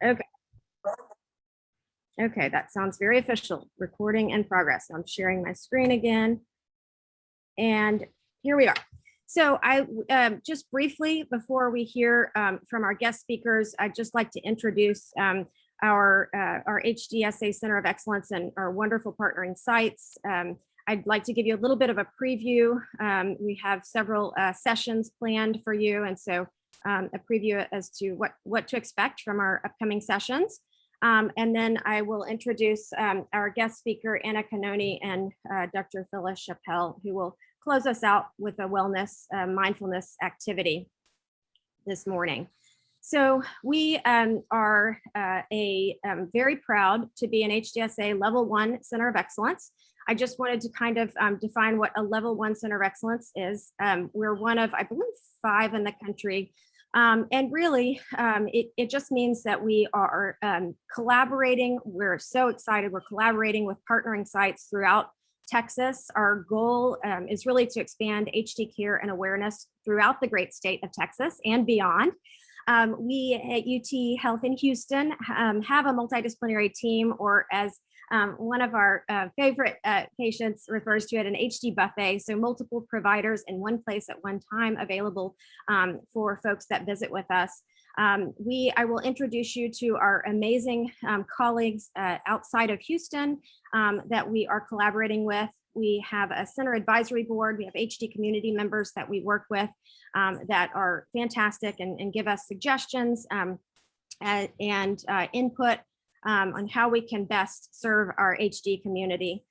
Okay. Okay, that sounds very official. Recording in progress. I'm sharing my screen again. And here we are. So I just briefly, before we hear from our guest speakers, I'd just like to introduce our HDSA Center of Excellence and our wonderful partnering sites. I'd like to give you a little bit of a preview. We have several sessions planned for you, and so a preview as to what to expect from our upcoming sessions. And then I will introduce our guest speaker, Anna Canoni, and Dr. Phyllis Chappell, who will close us out with a wellness mindfulness activity this morning. So we are very proud to be an HDSA Level 1 Center of Excellence. I just wanted to kind of define what a Level 1 Center of Excellence is. We're one of, I believe, 5 in the country. And really, it just means that we are collaborating. We're so excited. We're collaborating with partnering sites throughout Texas. Our goal is really to expand HD care and awareness throughout the great state of Texas and beyond. We at UT Health in Houston have a multidisciplinary team, or as one of our favorite patients refers to it, an HD buffet. So multiple providers in one place at one time available for folks that visit with us. I will introduce you to our amazing colleagues outside of Houston that we are collaborating with. We have a center advisory board. We have HD community members that we work with that are fantastic and give us suggestions and input on how we can best serve our HD community.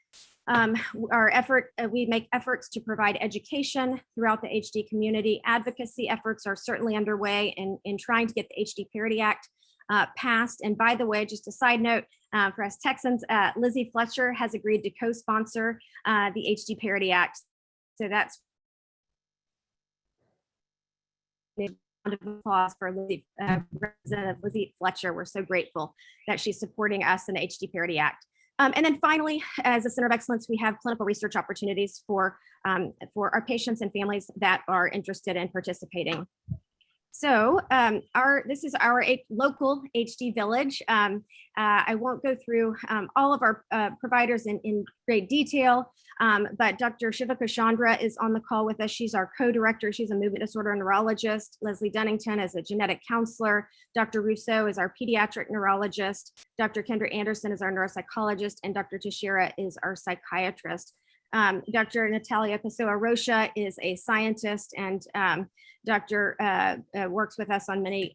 We make efforts to provide education throughout the HD community. Advocacy efforts are certainly underway in trying to get the HD Parity Act passed. And by the way, just a side note for us Texans, Lizzie Fletcher has agreed to co-sponsor the HD Parity Act. So that's a round of applause for Representative Lizzie Fletcher. We're so grateful that she's supporting us in the HD Parity Act. And then finally, as a Center of Excellence, we have clinical research opportunities for our patients and families that are interested in participating. So this is our local HD village. I won't go through all of our providers in great detail, but Dr. Shivaka Chandra is on the call with us. She's our co-director. She's a movement disorder neurologist. Leslie Dunnington is a genetic counselor. Dr. Russo is our pediatric neurologist. Dr. Kendra Anderson is our neuropsychologist, and Dr. Teixeira is our psychiatrist. Dr. Natalia Pessoa Rocha is a scientist, and Dr. works with us on many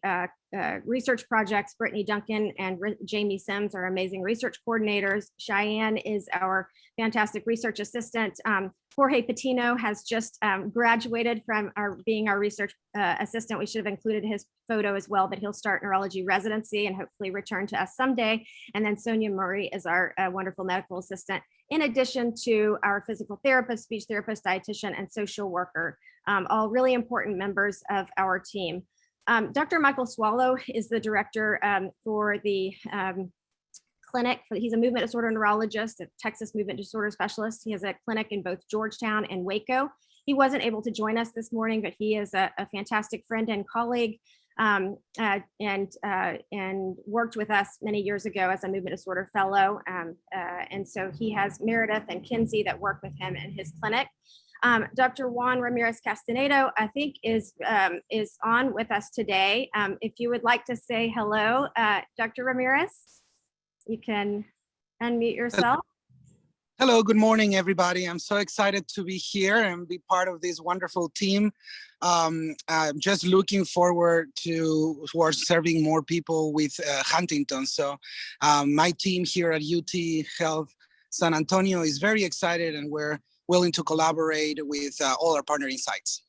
research projects. Brittany Duncan and Jamie Sims are amazing research coordinators. Cheyenne is our fantastic research assistant. Jorge Patino has just graduated from being our research assistant. We should have included his photo as well, but he'll start neurology residency and hopefully return to us someday. And then Sonia Murray is our wonderful medical assistant, in addition to our physical therapist, speech therapist, dietitian, and social worker, all really important members of our team. Dr. Michael Swallow is the director for the clinic. He's a movement disorder neurologist, a Texas movement disorder specialist. He has a clinic in both Georgetown and Waco. He wasn't able to join us this morning, but he is a fantastic friend and colleague, and worked with us many years ago as a movement disorder fellow. And so he has Meredith and Kinsey that work with him in his clinic. Dr. Juan Ramirez Castanedo, I think, is on with us today. If you would like to say hello, Dr. Ramirez, you can unmute yourself. Hello, good morning, everybody. I'm so excited to be here and be part of this wonderful team. I'm just looking forward towards serving more people with Huntington. So my team here at UT Health San Antonio is very excited, and we're willing to collaborate with all our partnering sites.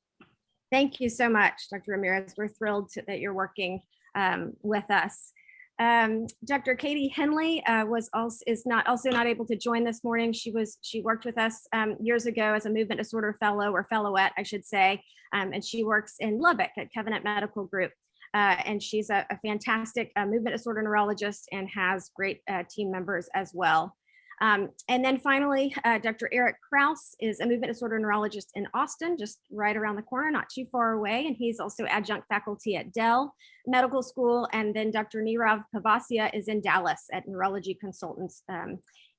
Thank you so much, Dr. Ramirez. We're thrilled that you're working with us. Dr. Katie Henley is not able to join this morning. She worked with us years ago as a movement disorder fellow, or fellowette, I should say, and she works in Lubbock at Covenant Medical Group. And she's a fantastic movement disorder neurologist and has great team members as well. And then finally, Dr. Eric Kraus is a movement disorder neurologist in Austin, just right around the corner, not too far away. And he's also adjunct faculty at Dell Medical School. And then Dr. Nirav Pavasia is in Dallas at Neurology Consultants.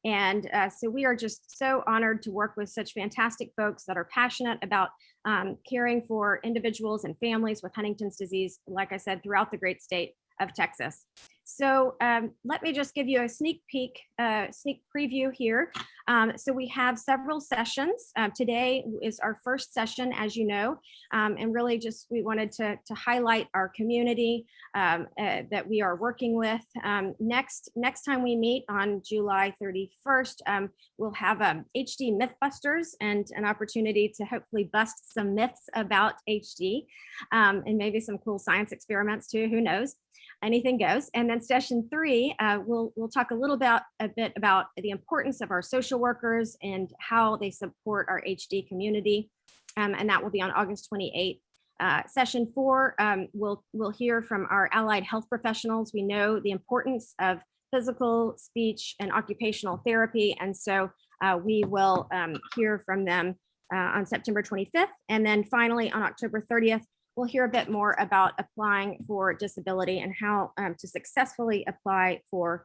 So we are just so honored to work with such fantastic folks that are passionate about caring for individuals and families with Huntington's disease, like I said, throughout the great state of Texas. So let me just give you a sneak preview here. So we have several sessions. Today is our first session, as you know, and really just we wanted to highlight our community that we are working with. Next time we meet on July 31st, we'll have HD Mythbusters and an opportunity to hopefully bust some myths about HD and maybe some cool science experiments too, who knows. Anything goes. And then session 3, we'll talk a bit about the importance of our social workers and how they support our HD community. And that will be on August 28th. Session 4, we'll hear from our allied health professionals. We know the importance of physical, speech, and occupational therapy. And so we will hear from them on September 25th. And then finally, on October 30th, we'll hear a bit more about applying for disability and how to successfully apply for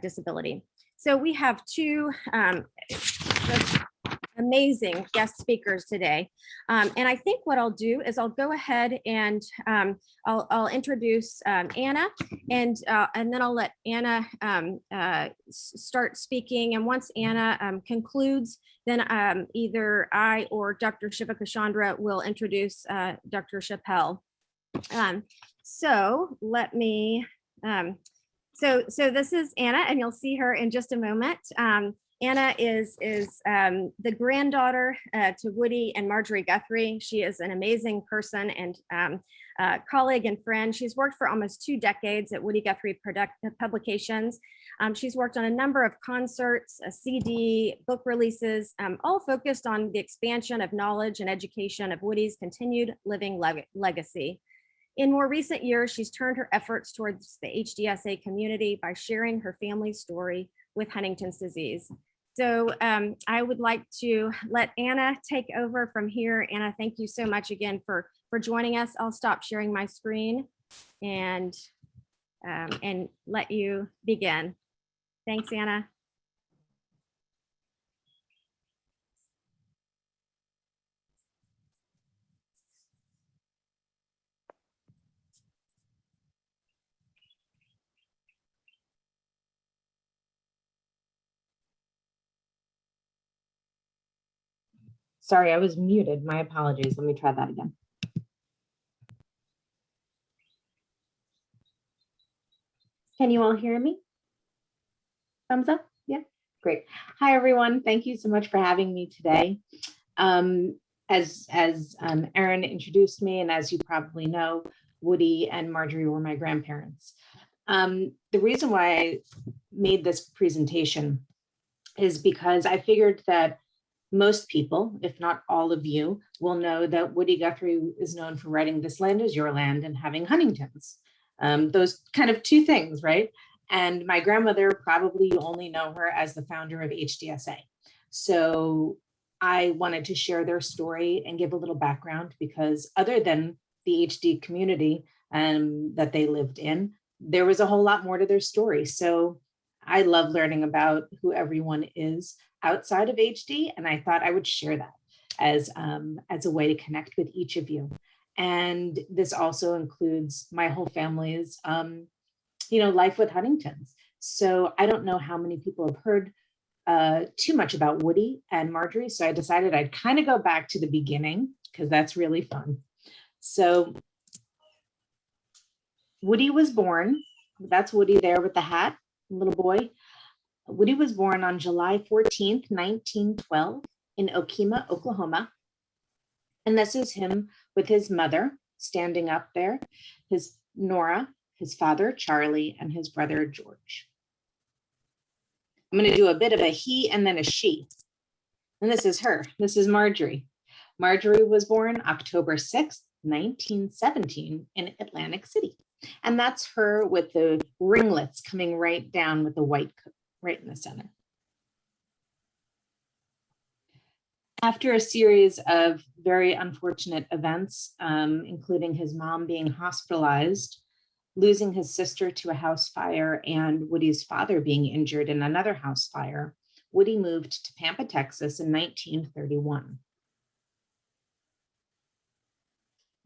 disability. So we have two amazing guest speakers today. And I think what I'll do is I'll go ahead and I'll introduce Anna, and then I'll let Anna start speaking. And once Anna concludes, then either I or Dr. Shivakashandra will introduce Dr. Chappell. So let me, so this is Anna, and you'll see her in just a moment. Anna is the granddaughter to Woody and Marjorie Guthrie. She is an amazing person and colleague and friend. She's worked for almost 2 decades at Woody Guthrie Publications. She's worked on a number of concerts, a CD, book releases, all focused on the expansion of knowledge and education of Woody's continued living legacy. In more recent years, she's turned her efforts towards the HDSA community by sharing her family's story with Huntington's disease. So I would like to let Anna take over from here. Anna, thank you so much again for joining us. I'll stop sharing my screen and let you begin. Thanks, Anna. Sorry, I was muted. My apologies. Let me try that again. Can you all hear me? Thumbs up? Yeah, great. Hi, everyone. Thank you so much for having me today. As Erin introduced me, and as you probably know, Woody and Marjorie were my grandparents. The reason why I made this presentation is because I figured that most people, if not all of you, will know that Woody Guthrie is known for writing This Land Is Your Land and having Huntington's. Those kind of 2 things, right? And my grandmother, probably you only know her as the founder of HDSA. So I wanted to share their story and give a little background, because other than the HD community that they lived in, there was a whole lot more to their story. So I love learning about who everyone is outside of HD, and I thought I would share that as a way to connect with each of you. And this also includes my whole family's, life with Huntington's. So I don't know how many people have heard too much about Woody and Marjorie, so I decided I'd kind of go back to the beginning, because that's really fun. So Woody was born, that's Woody there with the hat, little boy. Woody was born on July 14th, 1912 in Okemah, Oklahoma. And this is him with his mother standing up there, his Nora, his father, Charlie, and his brother, George. I'm going to do a bit of a he and then a she. And this is her. This is Marjorie. Marjorie was born October 6th, 1917 in Atlantic City. And that's her with the ringlets coming right down with the white coat right in the center. After a series of very unfortunate events, including his mom being hospitalized, losing his sister to a house fire, and Woody's father being injured in another house fire, Woody moved to Pampa, Texas in 1931.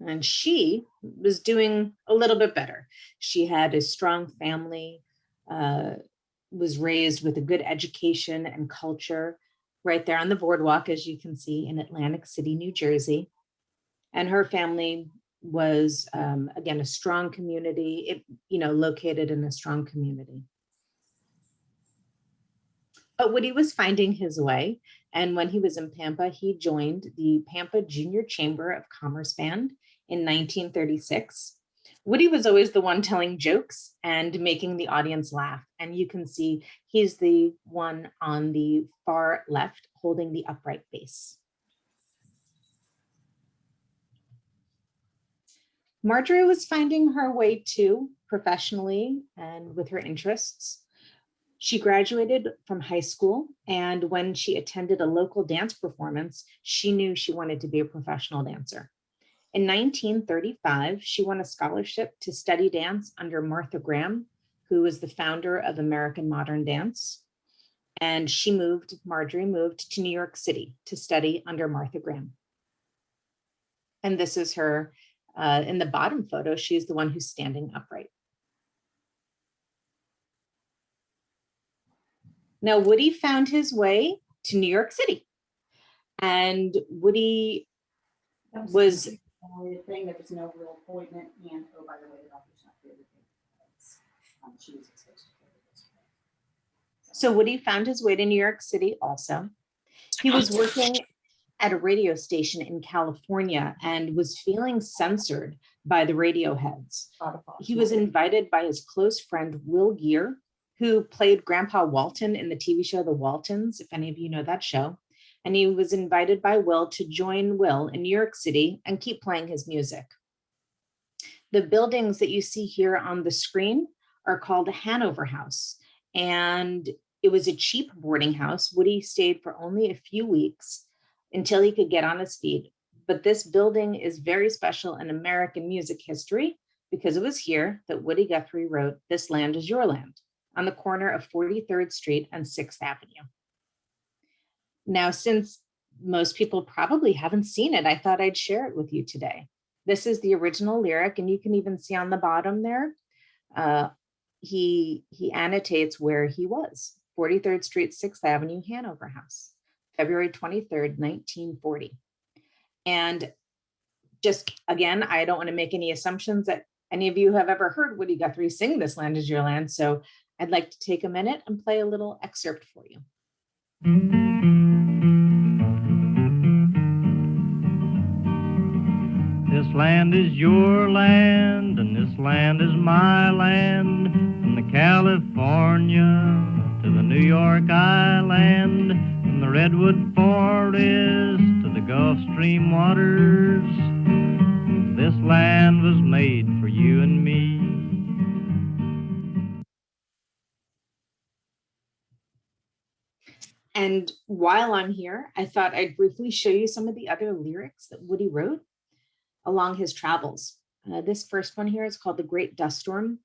And she was doing a little bit better. She had a strong family, was raised with a good education and culture right there on the boardwalk, as you can see, in Atlantic City, New Jersey. And her family was, again, a strong community, located in a strong community. But Woody was finding his way. And when he was in Pampa, he joined the Pampa Junior Chamber of Commerce Band in 1936. Woody was always the one telling jokes and making the audience laugh. And you can see he's the one on the far left holding the upright bass. Marjorie was finding her way too, professionally and with her interests. She graduated from high school, and when she attended a local dance performance, she knew she wanted to be a professional dancer. In 1935, she won a scholarship to study dance under Martha Graham, who was the founder of American Modern Dance. And Marjorie moved to New York City to study under Martha Graham. And this is her in the bottom photo. She's the one who's standing upright. Now, Woody found his way to New York City. And Woody was the only thing, there was no real appointment, and oh, by the way, the doctor's not here today. She was supposed to be here today. So Woody found his way to New York City also. He was working at a radio station in California and was feeling censored by the radio heads. He was invited by his close friend, Will Geer, who played Grandpa Walton in the TV show The Waltons, if any of you know that show. And he was invited by Will to join Will in New York City and keep playing his music. The buildings that you see here on the screen are called Hanover House. And it was a cheap boarding house. Woody stayed for only a few weeks until he could get on his feet. But this building is very special in American music history because it was here that Woody Guthrie wrote "This Land Is Your Land" on the corner of 43rd Street and 6th Avenue. Now, since most people probably haven't seen it, I thought I'd share it with you today. This is the original lyric, and you can even see on the bottom there, he annotates where he was, 43rd Street, 6th Avenue, Hanover House, February 23rd, 1940. And just, again, I don't want to make any assumptions that any of you have ever heard Woody Guthrie sing "This Land Is Your Land," so I'd like to take a minute and play a little excerpt for you. This land is your land, and this land is my land, from the California to the New York Island, from the Redwood Forest to the Gulf Stream waters. This land was made for you and me. And while I'm here, I thought I'd briefly show you some of the other lyrics that Woody wrote along his travels. This first one here is called "The Great Dust Storm,"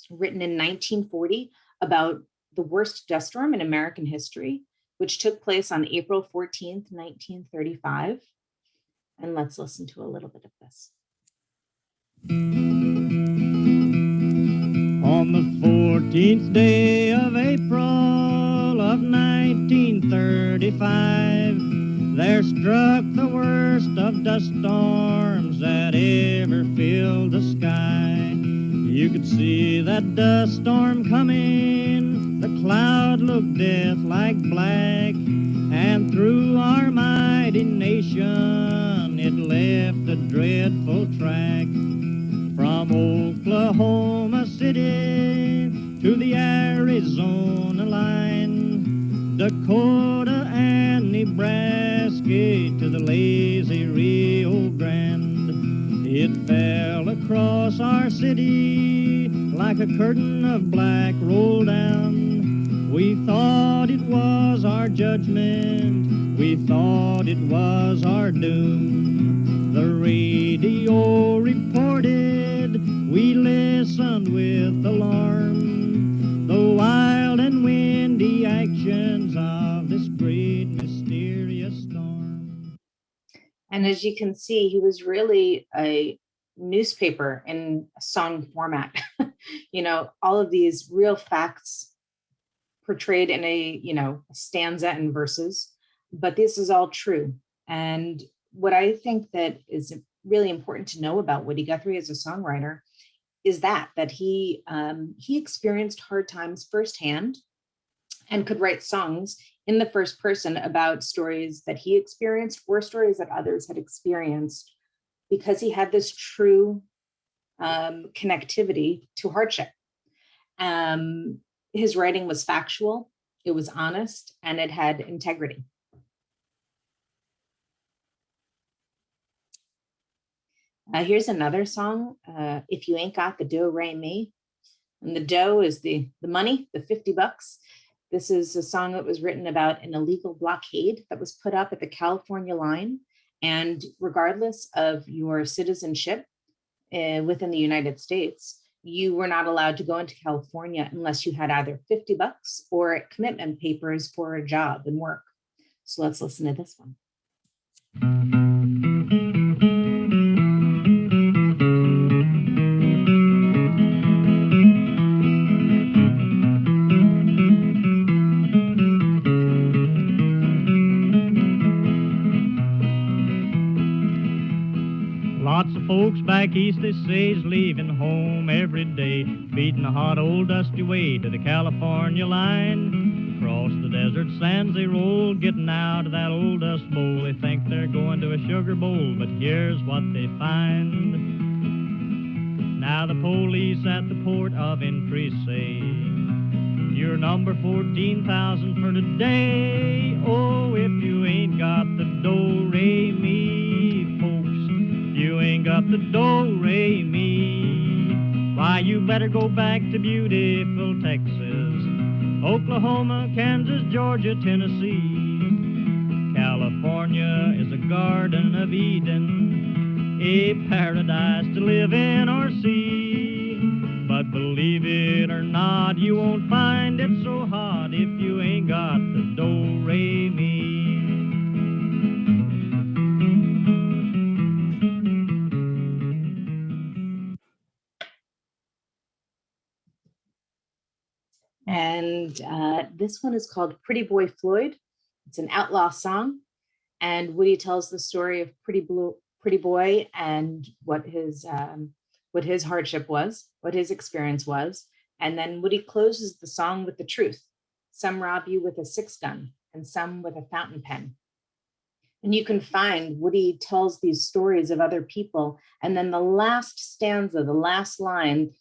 written in 1940 about the worst dust storm in American history, which took place on April 14th, 1935. And let's listen to a little bit of this. On the 14th day of April of 1935, there struck the worst of dust storms that ever filled the sky. You could see that dust storm coming, the cloud looked death-like black, and through our mighty nation it left a dreadful track. From Oklahoma City to the Arizona line, Dakota and Nebraska to the lazy Rio Grande, it fell across our city like a curtain of black rolled down. We thought it was our judgment, we thought it was our doom. The radio reported, we listened with alarm. The wild and windy actions of this great mysterious storm. And as you can see, he was really a newspaper in song format. You know, all of these real facts portrayed in a, you know, a stanza and verses, but this is all true. And what I think that is really important to know about Woody Guthrie as a songwriter is that he experienced hard times firsthand and could write songs in the first person about stories that he experienced or stories that others had experienced, because he had this true connectivity to hardship. His writing was factual, it was honest, and it had integrity. Here's another song, If You Ain't Got the Dough, Ray Me. And the dough is the money, the $50. This is a song that was written about an illegal blockade that was put up at the California line. And regardless of your citizenship within the United States, you were not allowed to go into California unless you had either $50 or commitment papers for a job and work. So let's listen to this one. Lots of folks back east, they say, is leaving home every day, beating a hot old dusty way to the California line. Across the desert sands they roll, getting out of that old dust bowl. They think they're going to a sugar bowl, but here's what they find. Now the police at the port of entry say, you're number 14,000 for today. Oh, if you ain't got the do-re-mi, folks, you ain't got the do-re-mi, why, you better go back to beautiful Texas, Oklahoma, Kansas, Georgia, Tennessee. California is a garden of Eden, a paradise to live in or see. But believe it or not, you won't find it so hot if you ain't got the do-re-mi. And this one is called Pretty Boy Floyd. It's an outlaw song. And Woody tells the story of Pretty Boy and what his hardship was, what his experience was. And then Woody closes the song with the truth. Some rob you with a 6-gun and some with a fountain pen. And you can find Woody tells these stories of other people. And then the last stanza, the last line,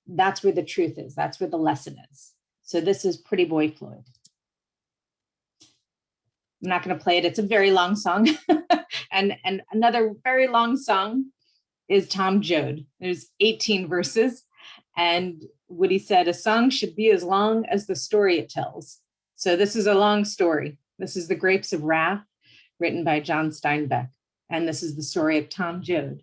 that's where the truth is. That's where the lesson is. So this is Pretty Boy Floyd. I'm not going to play it. It's a very long song. and another very long song is Tom Joad. There's 18 verses. And Woody said, a song should be as long as the story it tells. So this is a long story. This is The Grapes of Wrath, written by John Steinbeck. And this is the story of Tom Joad.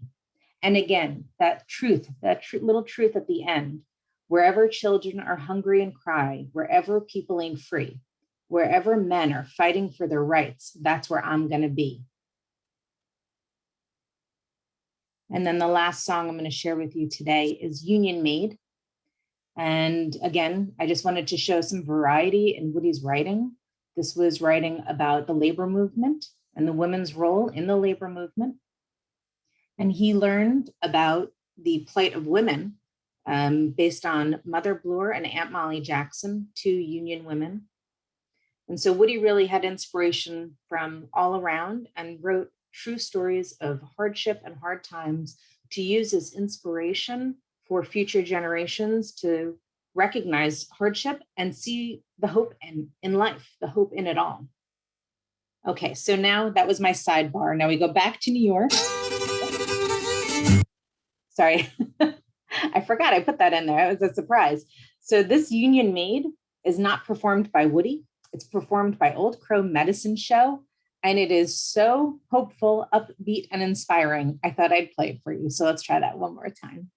And again, that truth, little truth at the end, wherever children are hungry and cry, wherever people ain't free, wherever men are fighting for their rights, that's where I'm going to be. And then the last song I'm going to share with you today is Union Made. And again, I just wanted to show some variety in Woody's writing. This was writing about the labor movement and the women's role in the labor movement. And he learned about the plight of women based on Mother Bloor and Aunt Molly Jackson, 2 Union women. And so Woody really had inspiration from all around and wrote true stories of hardship and hard times to use as inspiration for future generations to recognize hardship and see the hope in life, the hope in it all. Okay, so now that was my sidebar. Now we go back to New York. Sorry, I forgot I put that in there. It was a surprise. So this Union Made is not performed by Woody. It's performed by Old Crow Medicine Show, and it is so hopeful, upbeat, and inspiring. I thought I'd play it for you. So let's try that one more time.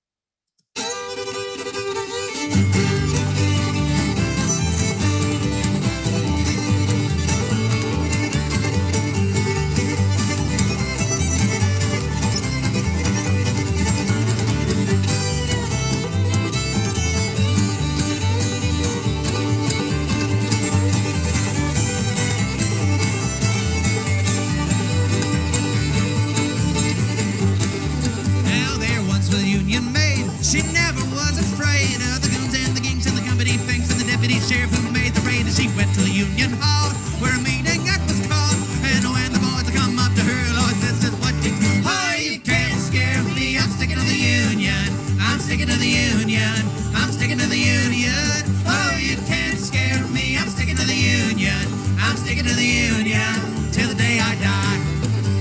She never was afraid of the goons and the gangs and the company thanks and the deputy sheriff who made the raid. And she went to the Union Hall where a meeting act was called. And when the boys come up to her, Lord, this is what you do. Oh, you can't scare me. I'm sticking to the Union. I'm sticking to the Union. I'm sticking to the Union. Oh, you can't scare me. I'm sticking to the Union. I'm sticking to the Union till the day I die.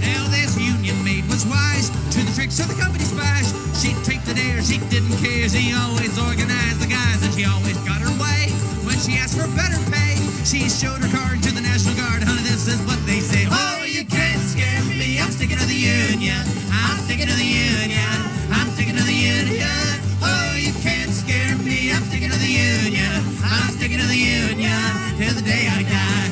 Now this Union maid was wise to the tricks of the company's spies. She'd take the dare, she didn't care. She always organized the guys, and she always got her way. When she asked for better pay, she showed her card to the National Guard. Honey, this is what they say. Oh, you can't scare me. I'm sticking to the Union. I'm sticking to the Union. I'm sticking to the Union. Oh, you can't scare me. I'm sticking to the Union. I'm sticking to the Union till the day I die.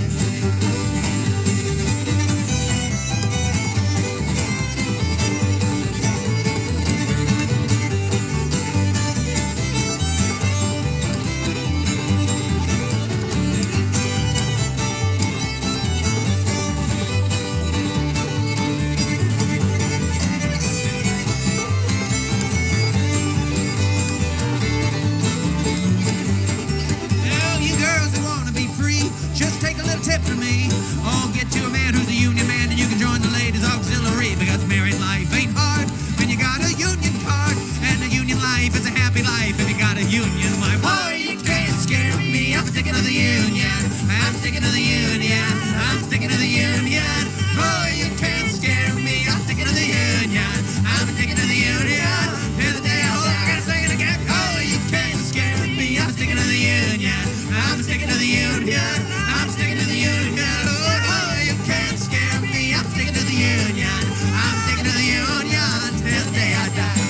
From me, oh, get you a man who's a union man, and you can join the ladies' auxiliary, because married life ain't hard when you got a union card, and a union life is a happy life if you got a union wife. Oh, you can't scare me. I'm sticking to the Union. I'm sticking to the Union. I'm sticking to the Union. Oh, you can't scare me. I'm sticking to the Union. I'm sticking to the Union till the day I gotta sing it again. Oh, you can't scare me. I'm sticking to the Union. I'm sticking to the Union. I'm sticking to the Union. Oh, you can't scare me. I'm sticking to the Union. I'm sticking to the Union till the day I die.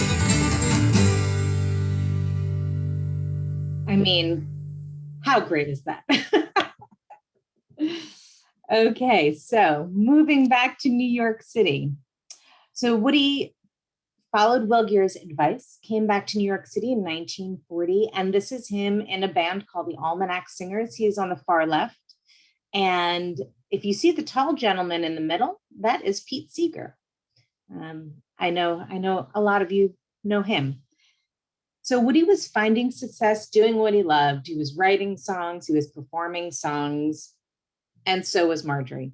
I mean, how great is that? Okay, so moving back to New York City. So Woody followed Will Geer's advice, came back to New York City in 1940, and this is him in a band called the Almanac Singers. He is on the far left. And if you see the tall gentleman in the middle, that is Pete Seeger. I know a lot of you know him. So Woody was finding success doing what he loved. He was writing songs, he was performing songs, and so was Marjorie.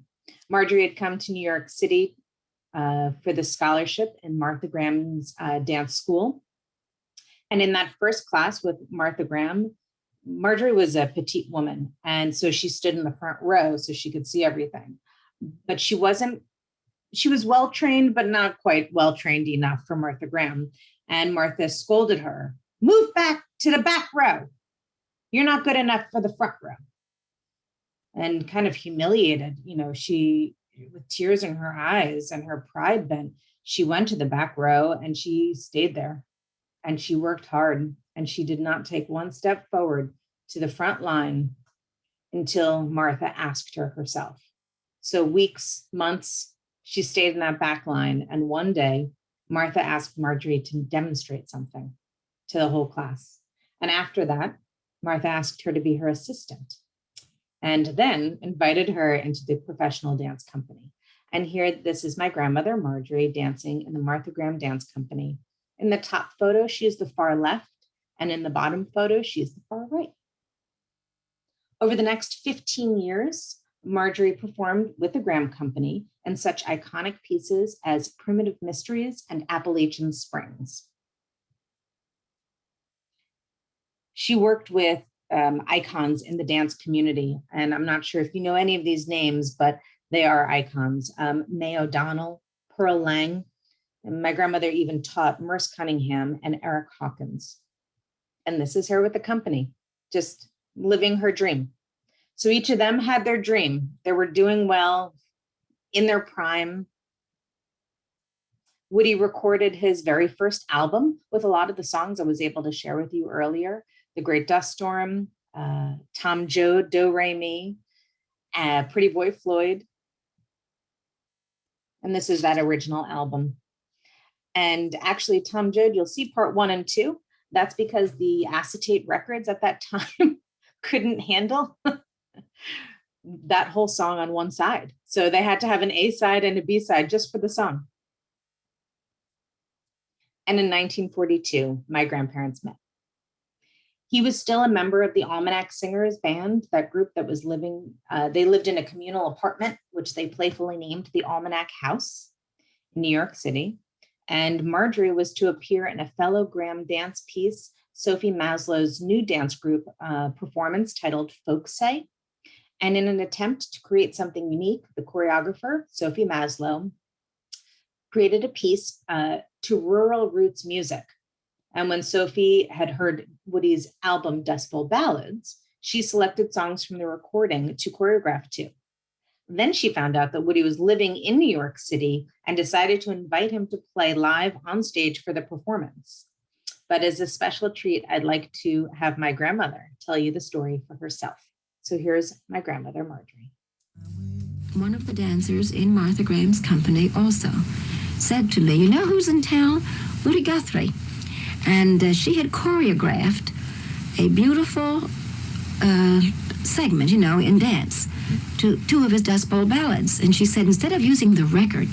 Marjorie had come to New York City for the scholarship in Martha Graham's dance school. And in that first class with Martha Graham, Marjorie was a petite woman. And so she stood in the front row so she could see everything. But she was well-trained, but not quite well-trained enough for Martha Graham. And Martha scolded her, "Move back to the back row. You're not good enough for the front row." And kind of humiliated, she, with tears in her eyes and her pride bent, she went to the back row and she stayed there. And she worked hard, and she did not take one step forward to the front line until Martha asked her herself. So weeks, months, she stayed in that back line. And one day, Martha asked Marjorie to demonstrate something to the whole class. And after that, Martha asked her to be her assistant, and then invited her into the professional dance company. And here, this is my grandmother, Marjorie, dancing in the Martha Graham Dance Company. In the top photo, she is the far left, and in the bottom photo, she is the far right. Over the next 15 years, Marjorie performed with the Graham Company in such iconic pieces as Primitive Mysteries and Appalachian Springs. She worked with icons in the dance community, and I'm not sure if you know any of these names, but they are icons. Mae O'Donnell, Pearl Lang, and my grandmother even taught Merce Cunningham and Eric Hawkins. And this is her with the company, just living her dream. So each of them had their dream. They were doing well in their prime. Woody recorded his very first album with a lot of the songs I was able to share with you earlier. The Great Dust Storm, Tom Joad, Do Re Mi, Pretty Boy Floyd. And this is that original album. And actually, Tom Joad, you'll see part 1 and 2. That's because the acetate records at that time couldn't handle that whole song on one side. So they had to have an A side and a B side just for the song. And in 1942, my grandparents met. He was still a member of the Almanac Singers band, that group that was living, they lived in a communal apartment, which they playfully named the Almanac House in New York City. And Marjorie was to appear in a fellow Graham dance piece, Sophie Maslow's new dance group performance titled Folk Say. And in an attempt to create something unique, the choreographer, Sophie Maslow, created a piece to rural roots music. And when Sophie had heard Woody's album Dust Bowl Ballads, she selected songs from the recording to choreograph to. Then she found out that Woody was living in New York City and decided to invite him to play live on stage for the performance. But as a special treat, I'd like to have my grandmother tell you the story for herself. So here's my grandmother, Marjorie. One of the dancers in Martha Graham's company also said to me, you know who's in town? Woody Guthrie. And she had choreographed a beautiful segment, in dance to 2 of his Dust Bowl ballads. And she said, instead of using the record,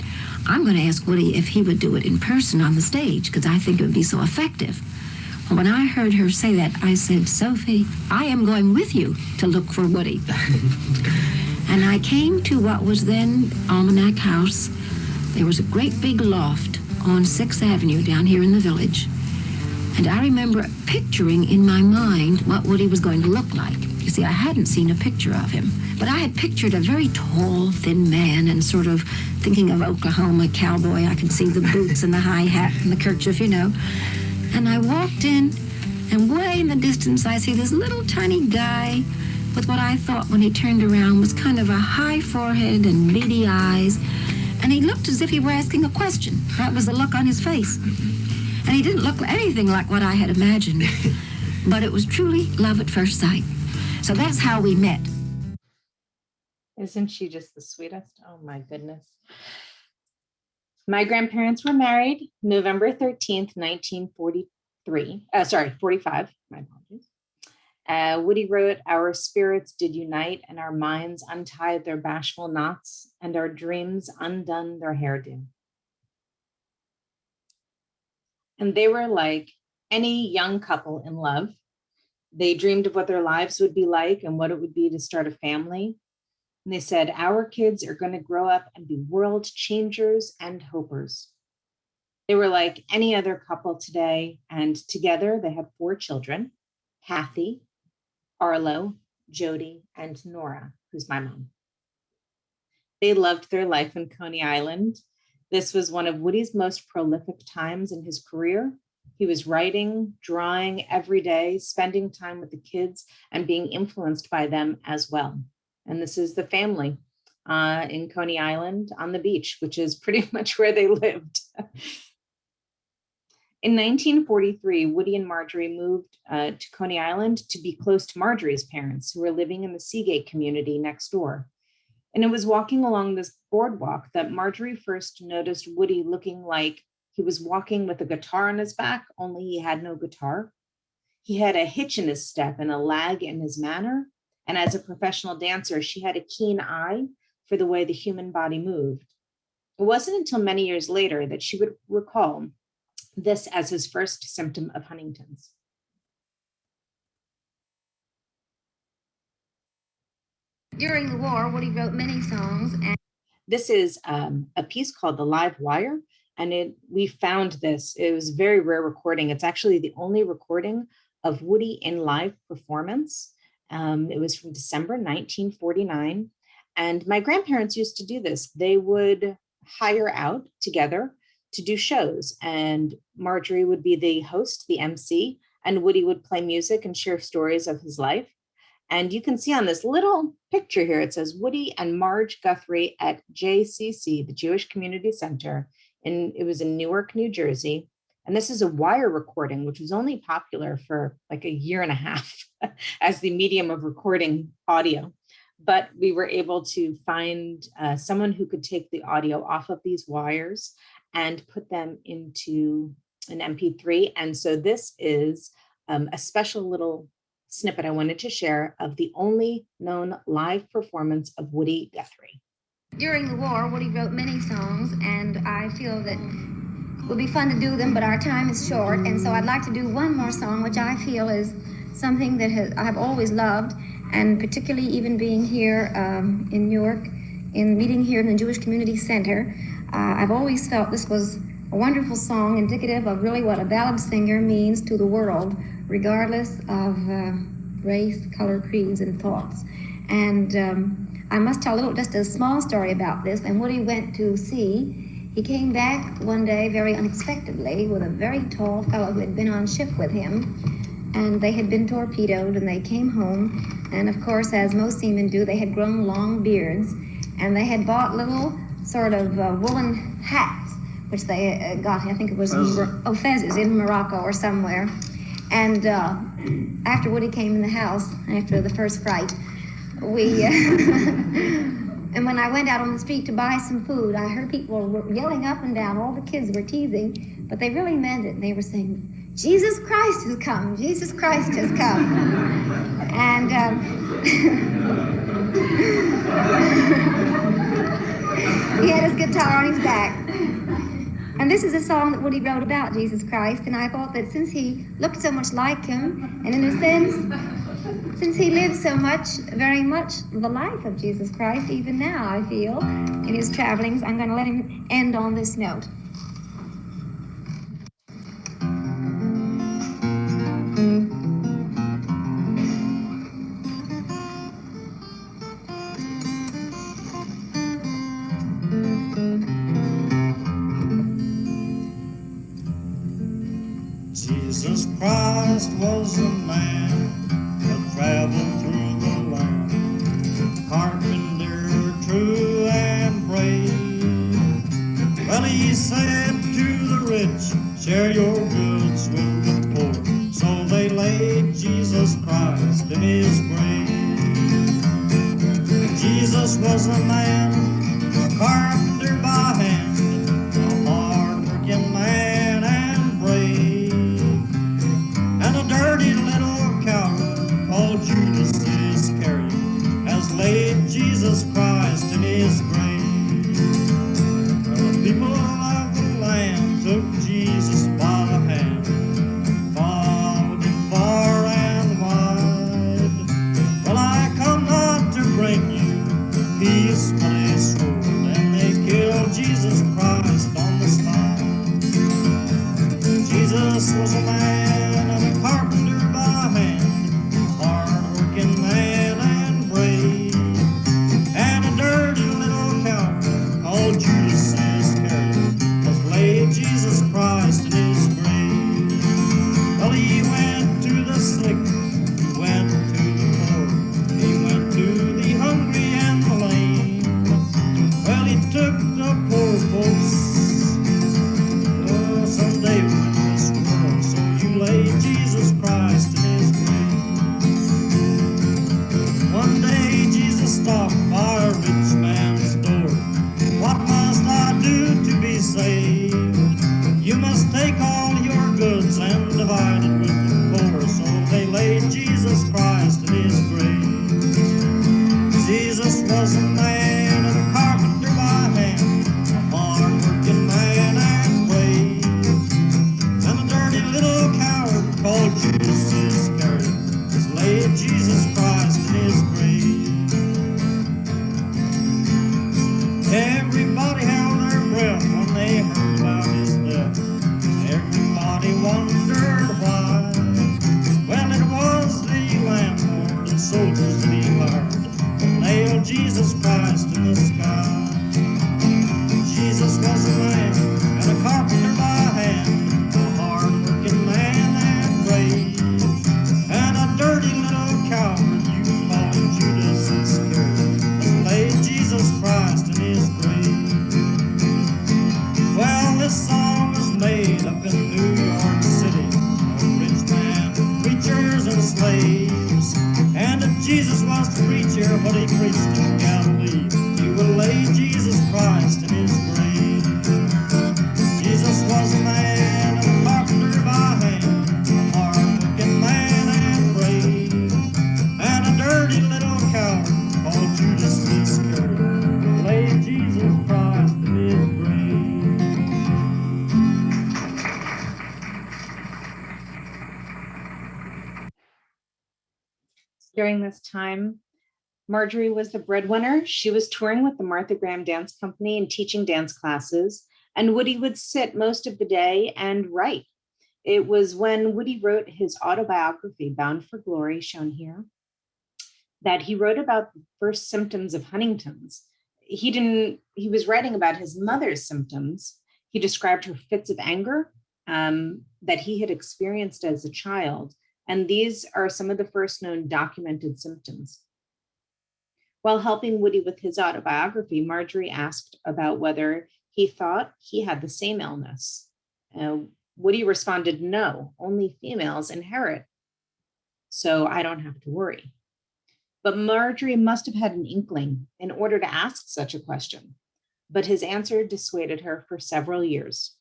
I'm going to ask Woody if he would do it in person on the stage, because I think it would be so effective. Well, when I heard her say that, I said, Sophie, I am going with you to look for Woody. And I came to what was then Almanac House. There was a great big loft on 6th Avenue down here in the village. And I remember picturing in my mind what Woody was going to look like. You see, I hadn't seen a picture of him, but I had pictured a very tall, thin man and sort of thinking of Oklahoma cowboy. I could see the boots and the high hat and the kerchief, And I walked in, and way in the distance, I see this little tiny guy with what I thought when he turned around was kind of a high forehead and beady eyes. And he looked as if he were asking a question. That was the look on his face. And he didn't look anything like what I had imagined. But it was truly love at first sight. So that's how we met. Isn't she just the sweetest? Oh my goodness. My grandparents were married November 13th, 45, my apologies. Woody wrote, our spirits did unite and our minds untied their bashful knots and our dreams undone their hairdo. And they were like any young couple in love. They dreamed of what their lives would be like and what it would be to start a family. And they said, our kids are going to grow up and be world changers and hopers. They were like any other couple today. And together they had 4 children, Kathy, Arlo, Jody, and Nora, who's my mom. They loved their life in Coney Island. This was one of Woody's most prolific times in his career. He was writing, drawing every day, spending time with the kids and being influenced by them as well. And this is the family in Coney Island on the beach, which is pretty much where they lived. In 1943, Woody and Marjorie moved to Coney Island to be close to Marjorie's parents, who were living in the Seagate community next door. And it was walking along this boardwalk that Marjorie first noticed Woody looking like he was walking with a guitar on his back, only he had no guitar. He had a hitch in his step and a lag in his manner. And as a professional dancer, she had a keen eye for the way the human body moved. It wasn't until many years later that she would recall this as his first symptom of Huntington's. During the war, Woody wrote many songs. And this is a piece called The Live Wire, and we found this. It was a very rare recording. It's actually the only recording of Woody in live performance. It was from December 1949, and my grandparents used to do this. They would hire out together to do shows, and Marjorie would be the host, the MC, and Woody would play music and share stories of his life. And you can see on this little picture here, it says Woody and Marge Guthrie at JCC, the Jewish Community Center. And it was in Newark, New Jersey. And this is a wire recording, which was only popular for like a year and a half as the medium of recording audio. But we were able to find someone who could take the audio off of these wires and put them into an MP3. And so this is a special little snippet I wanted to share of the only known live performance of Woody Guthrie. During the war, Woody wrote many songs, and I feel that it would be fun to do them, but our time is short, and so I'd like to do one more song, which I feel is something that I've always loved, and particularly even being here in Newark, meeting here in the Jewish Community Center, I've always felt this was a wonderful song, indicative of really what a ballad singer means to the world, regardless of race, color, creeds, and thoughts. And I must tell just a small story about this. When Woody went to sea, he came back one day very unexpectedly with a very tall fellow who had been on ship with him, and they had been torpedoed, and they came home, and of course, as most seamen do, they had grown long beards, and they had bought little sort of woolen hats, which they got, I think it was fezzes in Morocco or somewhere. And after Woody came in the house, after the first fright, we, and when I went out on the street to buy some food, I heard people yelling up and down. All the kids were teasing, but they really meant it. They were saying, Jesus Christ has come, Jesus Christ has come. And he had his guitar on his back. And this is a song that Woody wrote about Jesus Christ, and I thought that since he looked so much like him, and in a sense, since he lived so much, very much the life of Jesus Christ, even now, I feel, in his travelings, I'm going to let him end on this note. Jesus Christ was a man that traveled through the land, carpenter true and brave. Well, he said to the rich, share your goods with the poor. So they laid Jesus Christ in his grave. Jesus was a man, a carpenter by hand, a hard-working man and brave. And a dirty little coward called Judas Iscariot has laid Jesus Christ in his grave. Well, the people of the land took Jesus by the hand, followed him far and wide. Well, I come not to bring you peace, but a sword, and they killed Jesus Christ on the spot. Jesus was a man and a carpenter by hand, hard-working man and brave, and a dirty little coward called Judas Iscariot has laid Jesus Christ in his grave. Well, he went to the sick, he went to the poor, he went to the hungry and the lame. Well, he took the poor folks, someday we'll win this world, so you laid Jesus Christ in his grave. One day Jesus stopped by a rich man's door. What must I do to be saved? You must take all your goods and divide it with the poor. So they laid Jesus Christ in his grave. Jesus was a man and a carpenter by hand, a hard-working man and brave, and a dirty little coward called Judas Iscariot has laid Jesus Christ in his grave. Everybody held their breath when they heard about his death. Everybody wondered why. Well, it was the landlord and soldiers that he hired to nail Jesus Christ in the sky. Jesus was a man and a carpenter by hand, a hard-working man and brave, and a dirty little coward, you was the preacher, what he preached in Galilee. You will lay Jesus Christ in his grave. Jesus was a man, a carpenter by hand, a hard-working man and brave, and a dirty little coward called Judas Iscariot laid Jesus Christ in his grave. During this time, Marjorie was the breadwinner. She was touring with the Martha Graham Dance Company and teaching dance classes, and Woody would sit most of the day and write. It was when Woody wrote his autobiography, Bound for Glory, shown here, that he wrote about the first symptoms of Huntington's. He was writing about his mother's symptoms. He described her fits of anger that he had experienced as a child. And these are some of the first known documented symptoms. While helping Woody with his autobiography, Marjorie asked about whether he thought he had the same illness. Woody responded, no, only females inherit, so I don't have to worry. But Marjorie must have had an inkling in order to ask such a question, but his answer dissuaded her for several years.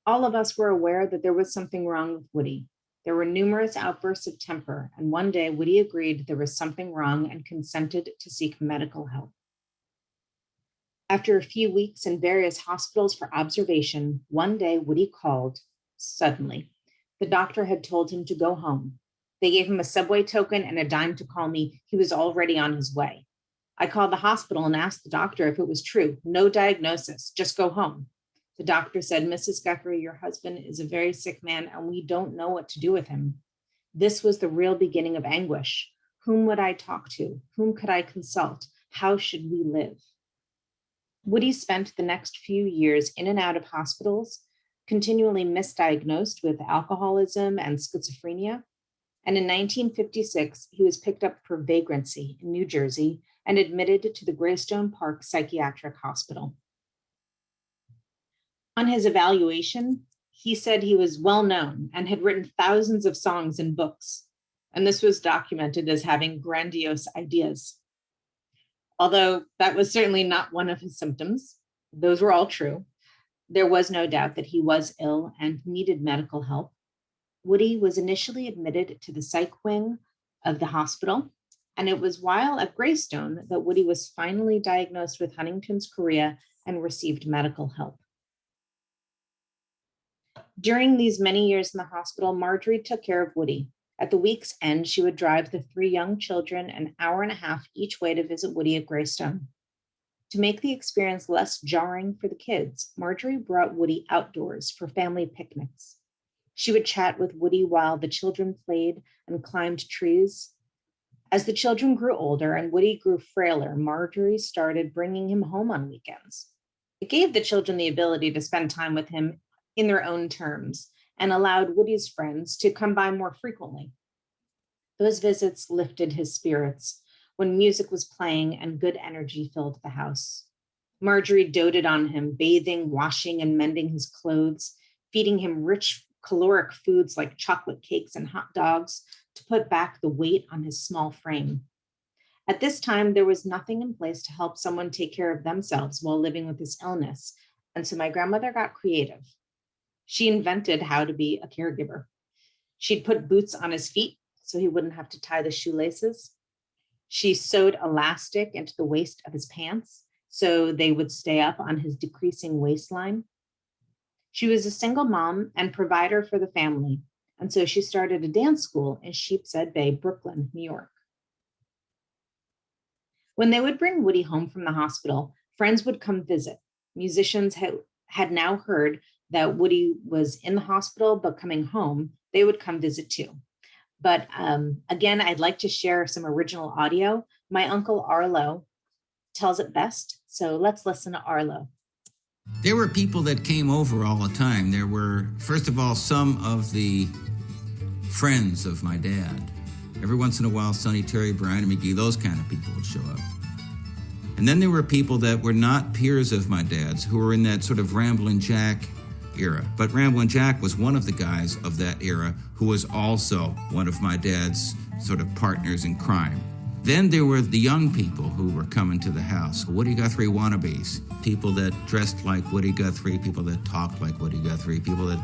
All of us were aware that there was something wrong with Woody. There were numerous outbursts of temper, and one day Woody agreed there was something wrong and consented to seek medical help. After a few weeks in various hospitals for observation, one day Woody called suddenly. The doctor had told him to go home. They gave him a subway token and a dime to call me. He was already on his way. I called the hospital and asked the doctor if it was true. No diagnosis, just go home. The doctor said, Mrs. Guthrie, your husband is a very sick man and we don't know what to do with him. This was the real beginning of anguish. Whom would I talk to? Whom could I consult? How should we live? Woody spent the next few years in and out of hospitals, continually misdiagnosed with alcoholism and schizophrenia. And in 1956, he was picked up for vagrancy in New Jersey and admitted to the Greystone Park Psychiatric Hospital. On his evaluation, he said he was well known and had written thousands of songs and books, and this was documented as having grandiose ideas. Although that was certainly not one of his symptoms, those were all true. There was no doubt that he was ill and needed medical help. Woody was initially admitted to the psych wing of the hospital, and it was while at Greystone that Woody was finally diagnosed with Huntington's chorea and received medical help. During these many years in the hospital, Marjorie took care of Woody. At the week's end, she would drive the 3 young children an hour and a half each way to visit Woody at Greystone. To make the experience less jarring for the kids, Marjorie brought Woody outdoors for family picnics. She would chat with Woody while the children played and climbed trees. As the children grew older and Woody grew frailer, Marjorie started bringing him home on weekends. It gave the children the ability to spend time with him in their own terms and allowed Woody's friends to come by more frequently. Those visits lifted his spirits when music was playing and good energy filled the house. Marjorie doted on him, bathing, washing, and mending his clothes, feeding him rich, caloric foods like chocolate cakes and hot dogs to put back the weight on his small frame. At this time, there was nothing in place to help someone take care of themselves while living with this illness, and so my grandmother got creative. She invented how to be a caregiver. She'd put boots on his feet so he wouldn't have to tie the shoelaces. She sewed elastic into the waist of his pants so they would stay up on his decreasing waistline. She was a single mom and provider for the family, and so she started a dance school in Sheepshead Bay, Brooklyn, New York. When they would bring Woody home from the hospital, friends would come visit. Musicians had now heard that Woody was in the hospital, but coming home, they would come visit too. But again, I'd like to share some original audio. My uncle Arlo tells it best. So let's listen to Arlo. There were people that came over all the time. There were, first of all, some of the friends of my dad. Every once in a while, Sonny, Terry, Brian, and McGee, those kind of people would show up. And then there were people that were not peers of my dad's, who were in that sort of Ramblin' Jack era. But Ramblin' Jack was one of the guys of that era who was also one of my dad's sort of partners in crime. Then there were the young people who were coming to the house, Woody Guthrie wannabes, people that dressed like Woody Guthrie, people that talked like Woody Guthrie, people that...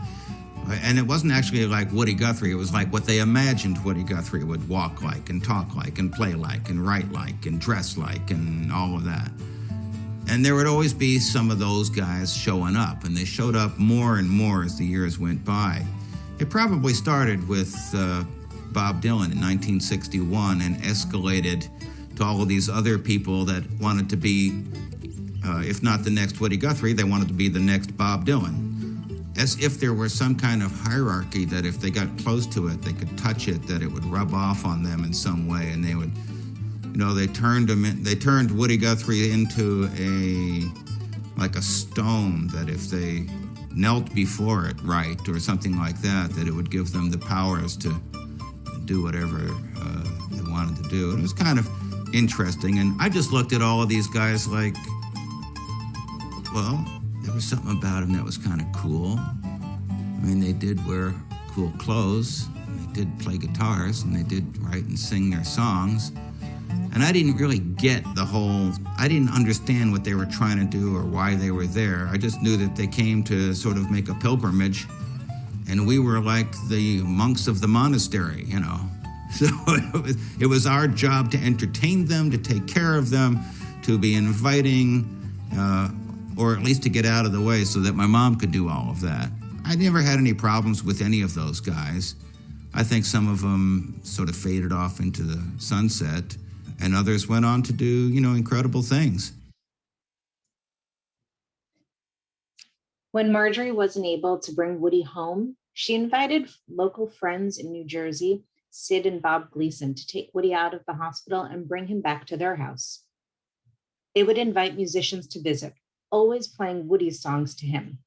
And it wasn't actually like Woody Guthrie, it was like what they imagined Woody Guthrie would walk like and talk like and play like and write like and dress like and all of that. And there would always be some of those guys showing up, and they showed up more and more as the years went by. It probably started with Bob Dylan in 1961 and escalated to all of these other people that wanted to be, if not the next Woody Guthrie, they wanted to be the next Bob Dylan. As if there were some kind of hierarchy that if they got close to it, they could touch it, that it would rub off on them in some way, and they would, they turned Woody Guthrie into like a stone, that if they knelt before it right or something like that, that it would give them the powers to do whatever they wanted to do. And it was kind of interesting, and I just looked at all of these guys like, well, there was something about them that was kind of cool. I mean, they did wear cool clothes, and they did play guitars, and they did write and sing their songs. And I didn't really get I didn't understand what they were trying to do or why they were there. I just knew that they came to sort of make a pilgrimage, and we were like the monks of the monastery, So it was our job to entertain them, to take care of them, to be inviting, or at least to get out of the way so that my mom could do all of that. I never had any problems with any of those guys. I think some of them sort of faded off into the sunset, and others went on to do, incredible things. When Marjorie wasn't able to bring Woody home, she invited local friends in New Jersey, Sid and Bob Gleason, to take Woody out of the hospital and bring him back to their house. They would invite musicians to visit, always playing Woody's songs to him.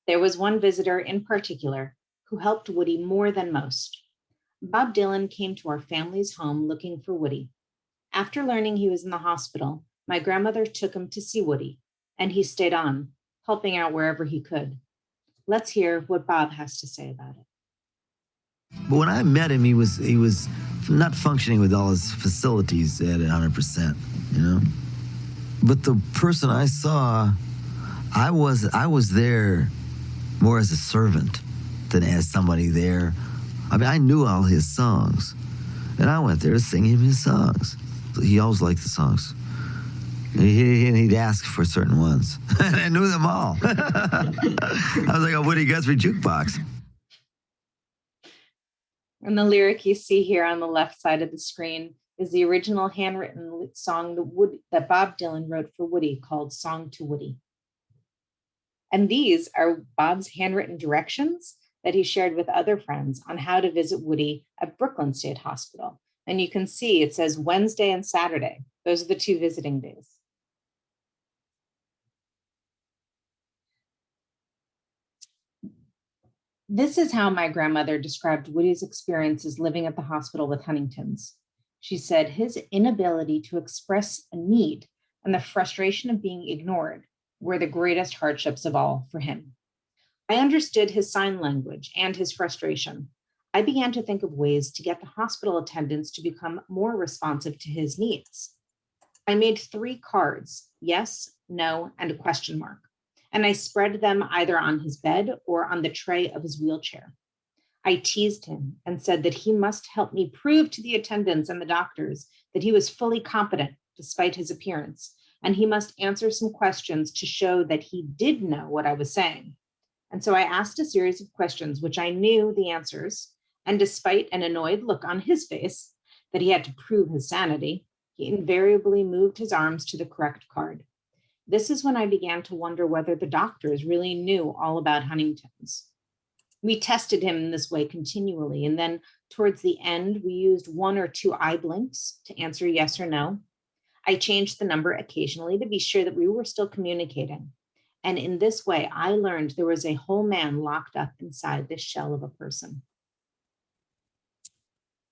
There was one visitor in particular who helped Woody more than most. Bob Dylan came to our family's home looking for Woody. After learning he was in the hospital, my grandmother took him to see Woody, and he stayed on, helping out wherever he could. Let's hear what Bob has to say about it. But when I met him, he was not functioning with all his facilities at 100%, But the person I saw, I was there more as a servant than as somebody there. I mean, I knew all his songs, and I went there to sing him his songs. He always liked the songs. He'd ask for certain ones, and I knew them all. I was like a Woody Guthrie jukebox. And the lyric you see here on the left side of the screen is the original handwritten song that Bob Dylan wrote for Woody called Song to Woody. And these are Bob's handwritten directions that he shared with other friends on how to visit Woody at Brooklyn State Hospital. And you can see it says Wednesday and Saturday. Those are the 2 visiting days. This is how my grandmother described Woody's experiences living at the hospital with Huntington's. She said his inability to express a need and the frustration of being ignored were the greatest hardships of all for him. I understood his sign language and his frustration. I began to think of ways to get the hospital attendants to become more responsive to his needs. I made 3 cards, yes, no, and a question mark, and I spread them either on his bed or on the tray of his wheelchair. I teased him and said that he must help me prove to the attendants and the doctors that he was fully competent despite his appearance, and he must answer some questions to show that he did know what I was saying. And so I asked a series of questions which I knew the answers, and despite an annoyed look on his face that he had to prove his sanity, he invariably moved his arms to the correct card. This is when I began to wonder whether the doctors really knew all about Huntington's. We tested him in this way continually, and then towards the end, we used 1 or 2 eye blinks to answer yes or no. I changed the number occasionally to be sure that we were still communicating. And in this way, I learned there was a whole man locked up inside this shell of a person.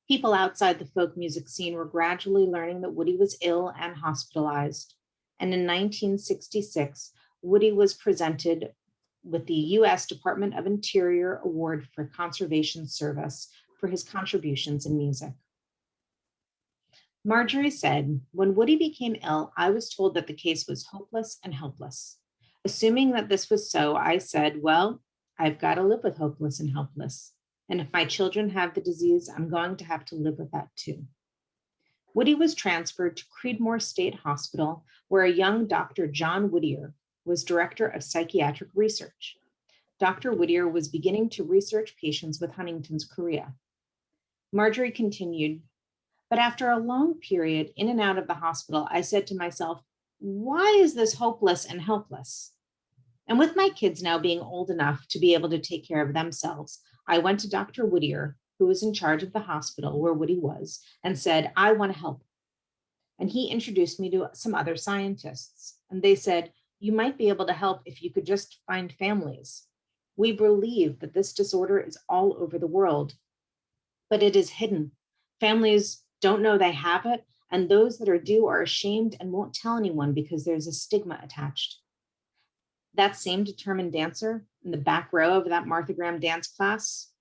People outside the folk music scene were gradually learning that Woody was ill and hospitalized. And in 1966, Woody was presented with the U.S. Department of Interior Award for Conservation Service for his contributions in music. Marjorie said, "When Woody became ill, I was told that the case was hopeless and helpless. Assuming that this was so, I said, well, I've got to live with hopeless and helpless. And if my children have the disease, I'm going to have to live with that too." Woody was transferred to Creedmoor State Hospital, where a young Dr. John Whittier was director of psychiatric research. Dr. Whittier was beginning to research patients with Huntington's chorea. Marjorie continued, "But after a long period in and out of the hospital, I said to myself, why is this hopeless and helpless? And with my kids now being old enough to be able to take care of themselves, I went to Dr. Whittier, who was in charge of the hospital where Woody was, and said, I want to help. And he introduced me to some other scientists. And they said, you might be able to help if you could just find families. We believe that this disorder is all over the world, but it is hidden. Families don't know they have it, and those that are due are ashamed and won't tell anyone because there's a stigma attached." That same determined dancer in the back row of that Martha Graham dance class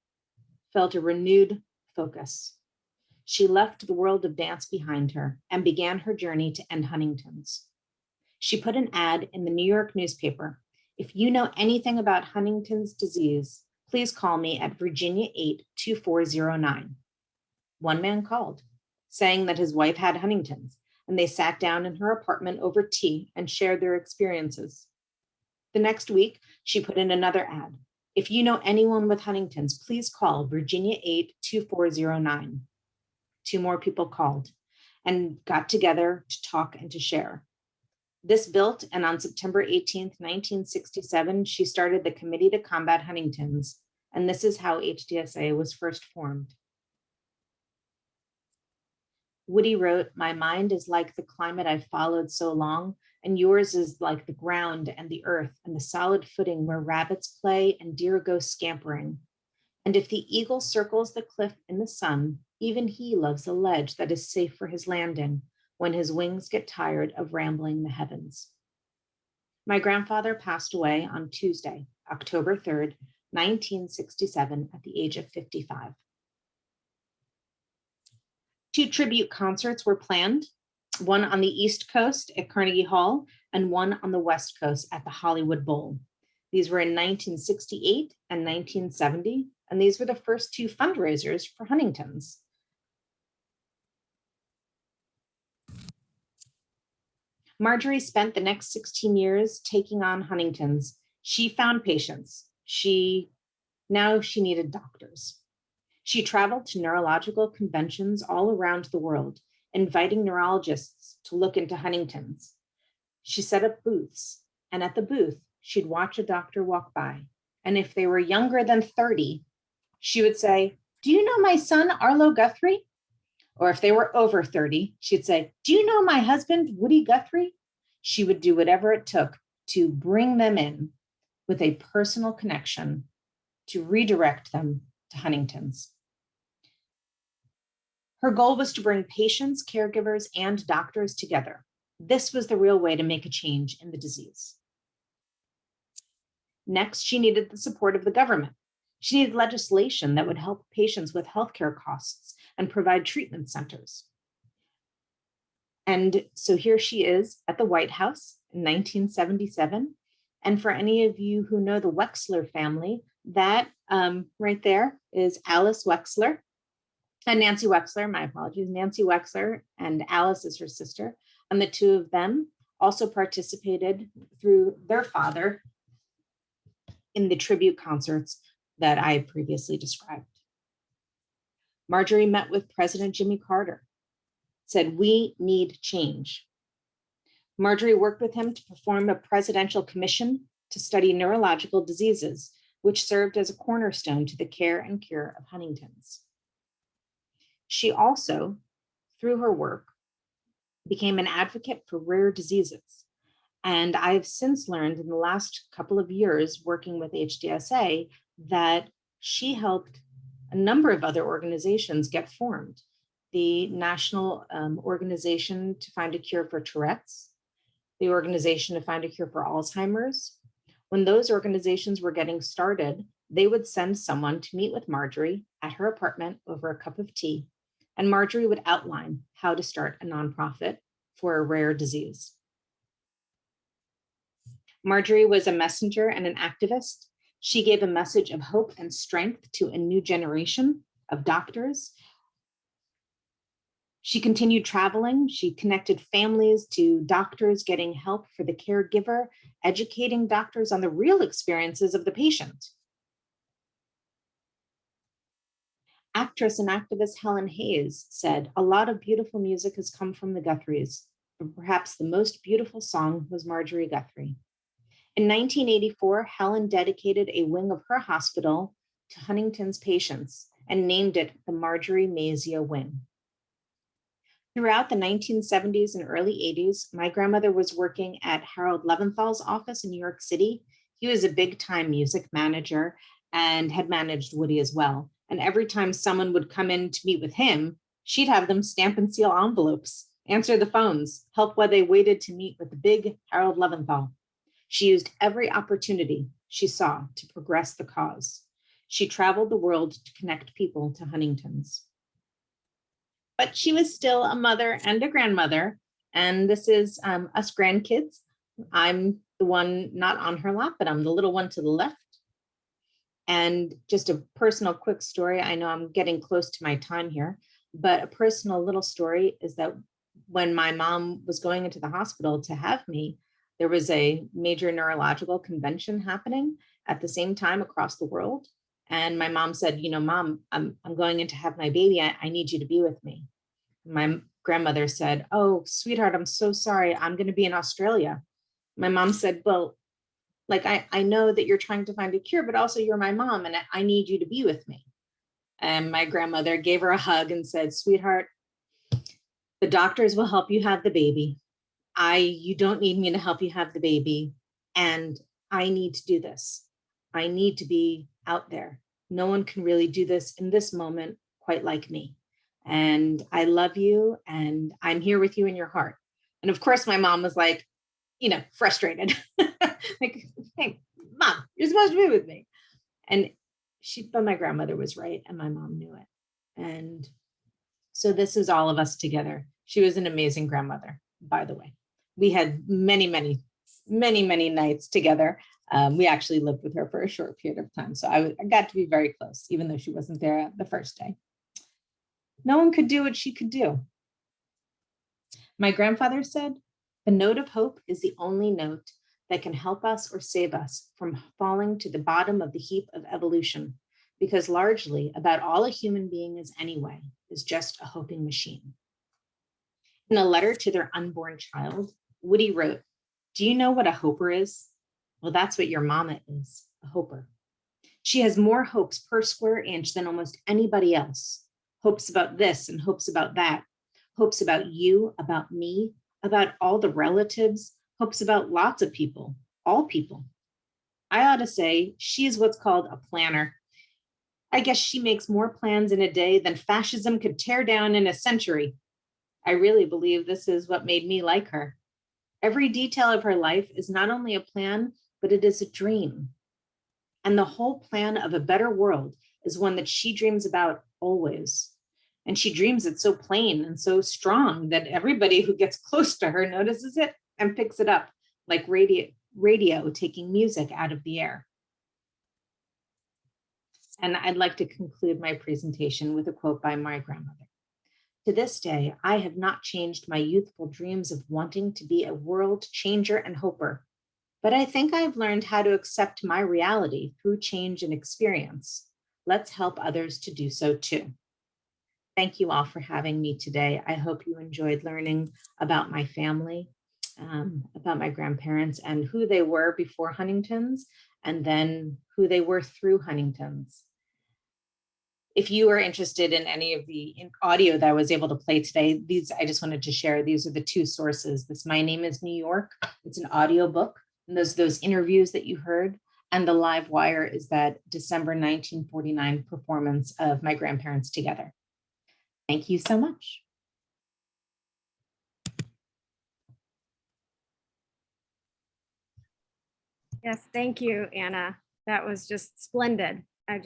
felt a renewed focus. She left the world of dance behind her and began her journey to end Huntington's. She put an ad in the New York newspaper. "If you know anything about Huntington's disease, please call me at Virginia 8-2409. One man called, saying that his wife had Huntington's, and they sat down in her apartment over tea and shared their experiences. The next week, she put in another ad. "If you know anyone with Huntington's, please call Virginia 8-2409. Two more people called and got together to talk and to share. This built, and on September 18th, 1967, she started the Committee to Combat Huntington's, and this is how HDSA was first formed. Woody wrote, "My mind is like the climate I've followed so long, and yours is like the ground and the earth and the solid footing where rabbits play and deer go scampering. And if the eagle circles the cliff in the sun, even he loves a ledge that is safe for his landing when his wings get tired of rambling the heavens." My grandfather passed away on Tuesday, October 3rd, 1967, at the age of 55. 2 tribute concerts were planned, one on the East Coast at Carnegie Hall and one on the West Coast at the Hollywood Bowl. These were in 1968 and 1970, and these were the first 2 fundraisers for Huntington's. Marjorie spent the next 16 years taking on Huntington's. She found patients. Now she needed doctors. She traveled to neurological conventions all around the world, inviting neurologists to look into Huntington's. She set up booths, and at the booth, she'd watch a doctor walk by. And if they were younger than 30, she would say, "Do you know my son, Arlo Guthrie?" Or if they were over 30, she'd say, "Do you know my husband, Woody Guthrie?" She would do whatever it took to bring them in with a personal connection to redirect them to Huntington's. Her goal was to bring patients, caregivers, and doctors together. This was the real way to make a change in the disease. Next, she needed the support of the government. She needed legislation that would help patients with healthcare costs and provide treatment centers. And so here she is at the White House in 1977. And for any of you who know the Wexler family, that right there is Alice Wexler. And Nancy Wexler, my apologies, Nancy Wexler, and Alice is her sister. And the 2 of them also participated through their father in the tribute concerts that I previously described. Marjorie met with President Jimmy Carter, said, "We need change." Marjorie worked with him to perform a presidential commission to study neurological diseases, which served as a cornerstone to the care and cure of Huntington's. She also, through her work, became an advocate for rare diseases. And I've since learned in the last couple of years working with HDSA that she helped a number of other organizations get formed. The National Organization to Find a Cure for Tourette's, the Organization to Find a Cure for Alzheimer's, When those organizations were getting started, they would send someone to meet with Marjorie at her apartment over a cup of tea, and Marjorie would outline how to start a nonprofit for a rare disease. Marjorie was a messenger and an activist. She gave a message of hope and strength to a new generation of doctors. She continued traveling. She connected families to doctors getting help for the caregiver, educating doctors on the real experiences of the patient. Actress and activist Helen Hayes said, "A lot of beautiful music has come from the Guthries, but perhaps the most beautiful song was Marjorie Guthrie." In 1984, Helen dedicated a wing of her hospital to Huntington's patients and named it the Marjorie Mazia Wing. Throughout the 1970s and early 80s, my grandmother was working at Harold Leventhal's office in New York City. He was a big-time music manager and had managed Woody as well. And every time someone would come in to meet with him, she'd have them stamp and seal envelopes, answer the phones, help while they waited to meet with the big Harold Leventhal. She used every opportunity she saw to progress the cause. She traveled the world to connect people to Huntington's. But she was still a mother and a grandmother. And this is us grandkids. I'm the one not on her lap, but I'm the little one to the left. And just a personal quick story. I know I'm getting close to my time here, but a personal little story is that when my mom was going into the hospital to have me, there was a major neurological convention happening at the same time across the world. And my mom said, you know, Mom, I'm going in to have my baby. I need you to be with me. My grandmother said, oh, sweetheart, I'm so sorry. I'm going to be in Australia. My mom said, well, like, I know that you're trying to find a cure, but also you're my mom and I need you to be with me. And my grandmother gave her a hug and said, sweetheart, the doctors will help you have the baby. You don't need me to help you have the baby. And I need to do this. I need to be out there. No one can really do this in this moment quite like me. And I love you and I'm here with you in your heart. And of course, my mom was like, you know, frustrated. Like, hey, Mom, you're supposed to be with me. And but my grandmother was right and my mom knew it. And so this is all of us together. She was an amazing grandmother, by the way. We had many nights together. We actually lived with her for a short period of time. So I got to be very close, even though she wasn't there the first day. No one could do what she could do. My grandfather said, the note of hope is the only note that can help us or save us from falling to the bottom of the heap of evolution, because largely about all a human being is anyway is just a hoping machine. In a letter to their unborn child, Woody wrote, do you know what a hoper is? Well, that's what your mama is, a hoper. She has more hopes per square inch than almost anybody else. Hopes about this and hopes about that. Hopes about you, about me, about all the relatives. Hopes about lots of people, all people. I ought to say she is what's called a planner. I guess she makes more plans in a day than fascism could tear down in a century. I really believe this is what made me like her. Every detail of her life is not only a plan, but it is a dream. And the whole plan of a better world is one that she dreams about always. And she dreams it so plain and so strong that everybody who gets close to her notices it and picks it up, like radio taking music out of the air. And I'd like to conclude my presentation with a quote by my grandmother. To this day, I have not changed my youthful dreams of wanting to be a world changer and hoper, but I think I've learned how to accept my reality through change and experience. Let's help others to do so too. Thank you all for having me today. I hope you enjoyed learning about my family, about my grandparents and who they were before Huntington's and then who they were through Huntington's. If you are interested in any of the audio that I was able to play today, I just wanted to share, these are the two sources. This My Name is New York, it's an audio book, and those interviews that you heard, and the live wire is that December 1949 performance of my grandparents together. Thank you so much. Yes, thank you, Anna. That was just splendid. I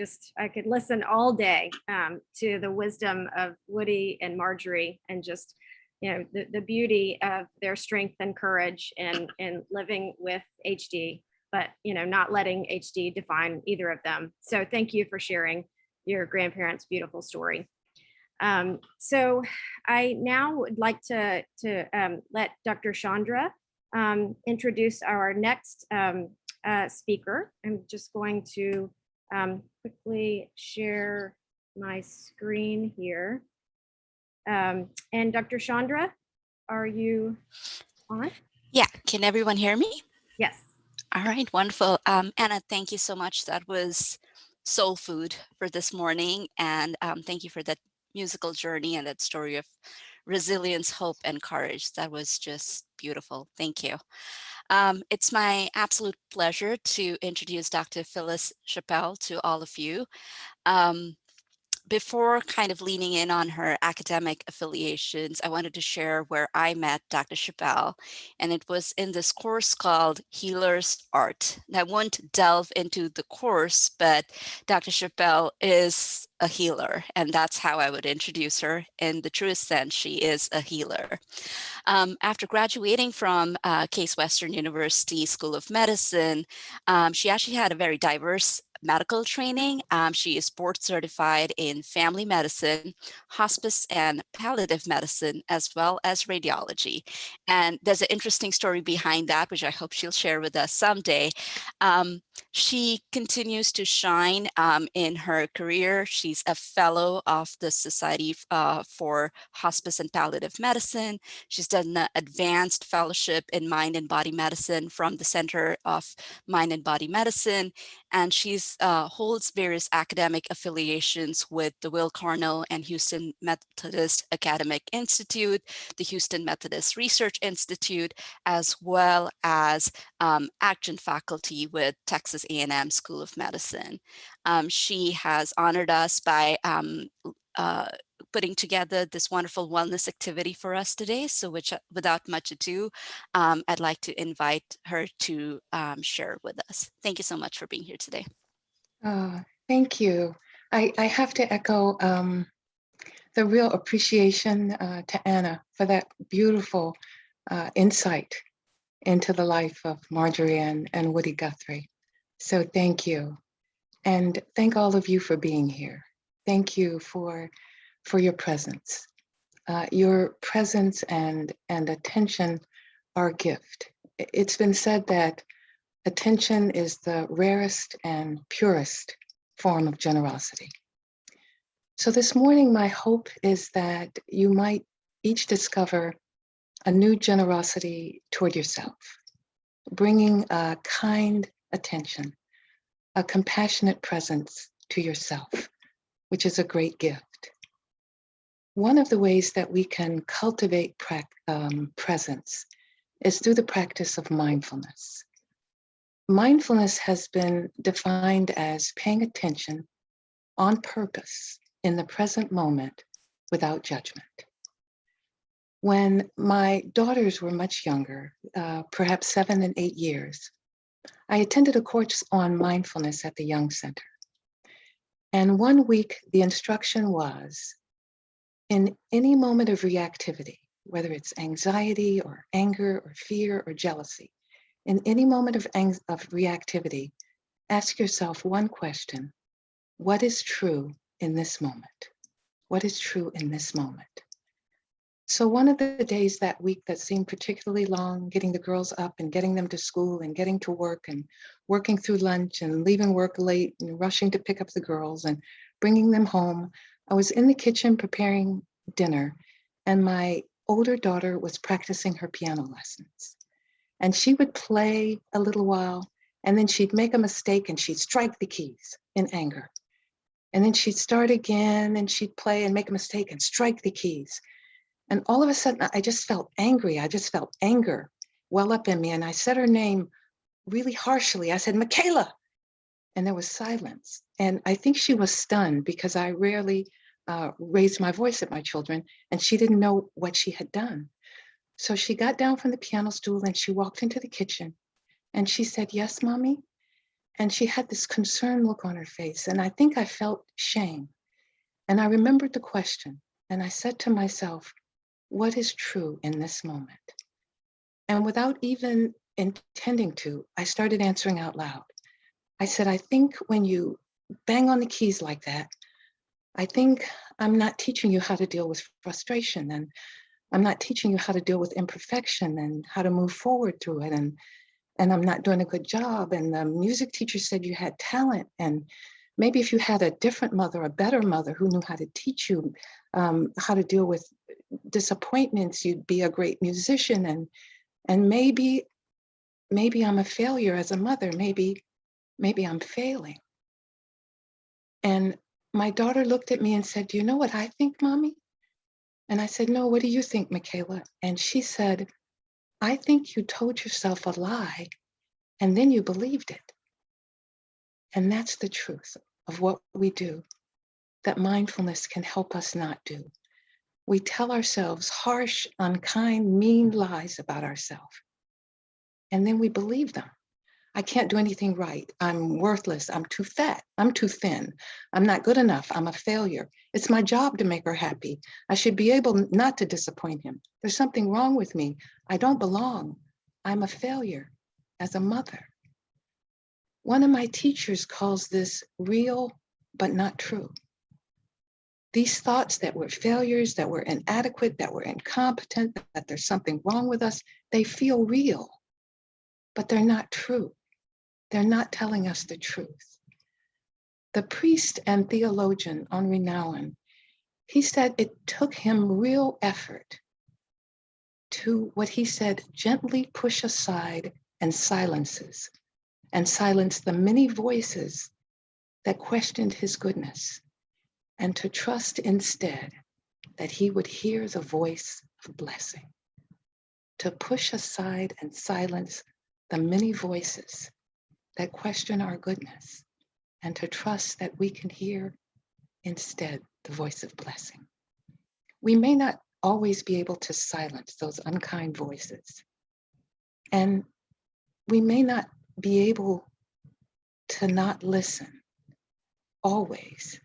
could listen all day to the wisdom of Woody and Marjorie, and just, the beauty of their strength and courage in living with HD, but, not letting HD define either of them. So thank you for sharing your grandparents' beautiful story. So I now would like to let Dr. Chandra introduce our next speaker. I'm just going to quickly share my screen here. And Dr. Chandra, are you on? Yeah, can everyone hear me? Yes. All right, wonderful. Anna, thank you so much. That was soul food for this morning. And thank you for that musical journey and that story of resilience, hope, and courage. That was just beautiful. Thank you. It's my absolute pleasure to introduce Dr. Phyllis Chappell to all of you. Before kind of leaning in on her academic affiliations, I wanted to share where I met Dr. Chappell, and it was in this course called Healer's Art. And I won't delve into the course, but Dr. Chappell is a healer, and that's how I would introduce her. In the truest sense, she is a healer. After graduating from Case Western University School of Medicine, she actually had a very diverse medical training. She is board certified in family medicine, hospice, and palliative medicine, as well as radiology. And there's an interesting story behind that, which I hope she'll share with us someday. She continues to shine in her career. She's a fellow of the Society for Hospice and Palliative Medicine. She's done an advanced fellowship in mind and body medicine from the Center of Mind and Body Medicine, and she's holds various academic affiliations with the Will Cornell and Houston Methodist Academic Institute, the Houston Methodist Research Institute, as well as adjunct faculty with Texas A&M School of Medicine. She has honored us by putting together this wonderful wellness activity for us today. So without much ado, I'd like to invite her to share with us. Thank you so much for being here today. Thank you. I have to echo the real appreciation to Anna for that beautiful insight into the life of Marjorie and Woody Guthrie. So thank you. And thank all of you for being here. Thank you for your presence. Your presence and attention are a gift. It's been said that attention is the rarest and purest form of generosity. So this morning, my hope is that you might each discover a new generosity toward yourself, bringing a kind attention, a compassionate presence to yourself, which is a great gift. One of the ways that we can cultivate presence is through the practice of mindfulness. Mindfulness has been defined as paying attention on purpose in the present moment without judgment. When my daughters were much younger, perhaps 7 and 8 years, I attended a course on mindfulness at the Young Center. And one week, the instruction was, in any moment of reactivity, whether it's anxiety or anger or fear or jealousy, in any moment of reactivity, ask yourself one question: what is true in this moment? What is true in this moment? So one of the days that week that seemed particularly long, getting the girls up and getting them to school and getting to work and working through lunch and leaving work late and rushing to pick up the girls and bringing them home, I was in the kitchen preparing dinner, and my older daughter was practicing her piano lessons. And she would play a little while, and then she'd make a mistake and she'd strike the keys in anger. And then she'd start again and she'd play and make a mistake and strike the keys. And all of a sudden, I just felt angry. I just felt anger well up in me. And I said her name really harshly. I said, Michaela. And there was silence. And I think she was stunned because I rarely raised my voice at my children, and she didn't know what she had done. So she got down from the piano stool and she walked into the kitchen And she said, yes, mommy. And she had this concerned look on her face. And I think I felt shame. And I remembered the question. And I said to myself, what is true in this moment? And without even intending to, I started answering out loud. I said, I think when you bang on the keys like that, I think I'm not teaching you how to deal with frustration, and I'm not teaching you how to deal with imperfection and how to move forward through it. And I'm not doing a good job. And the music teacher said you had talent. And maybe if you had a different mother, a better mother who knew how to teach you how to deal with disappointments, you'd be a great musician. And maybe I'm a failure as a mother. Maybe I'm failing. And my daughter looked at me and said, do you know what I think, mommy? And I said, no, what do you think, Michaela? And she said, I think you told yourself a lie and then you believed it. And that's the truth of what we do that mindfulness can help us not do. We tell ourselves harsh, unkind, mean lies about ourselves. And then we believe them. I can't do anything right. I'm worthless. I'm too fat. I'm too thin. I'm not good enough. I'm a failure. It's my job to make her happy. I should be able not to disappoint him. There's something wrong with me. I don't belong. I'm a failure as a mother. One of my teachers calls this real, but not true. These thoughts that we're failures, that we're inadequate, that we're incompetent, that there's something wrong with us, they feel real, but they're not true. They're not telling us the truth. The priest and theologian Henri Nouwen, he said it took him real effort to, what he said, gently push aside and silence the many voices that questioned his goodness, and to trust instead that he would hear the voice of blessing, to push aside and silence the many voices that question our goodness, and to trust that we can hear instead the voice of blessing. We may not always be able to silence those unkind voices, and we may not be able to not listen always.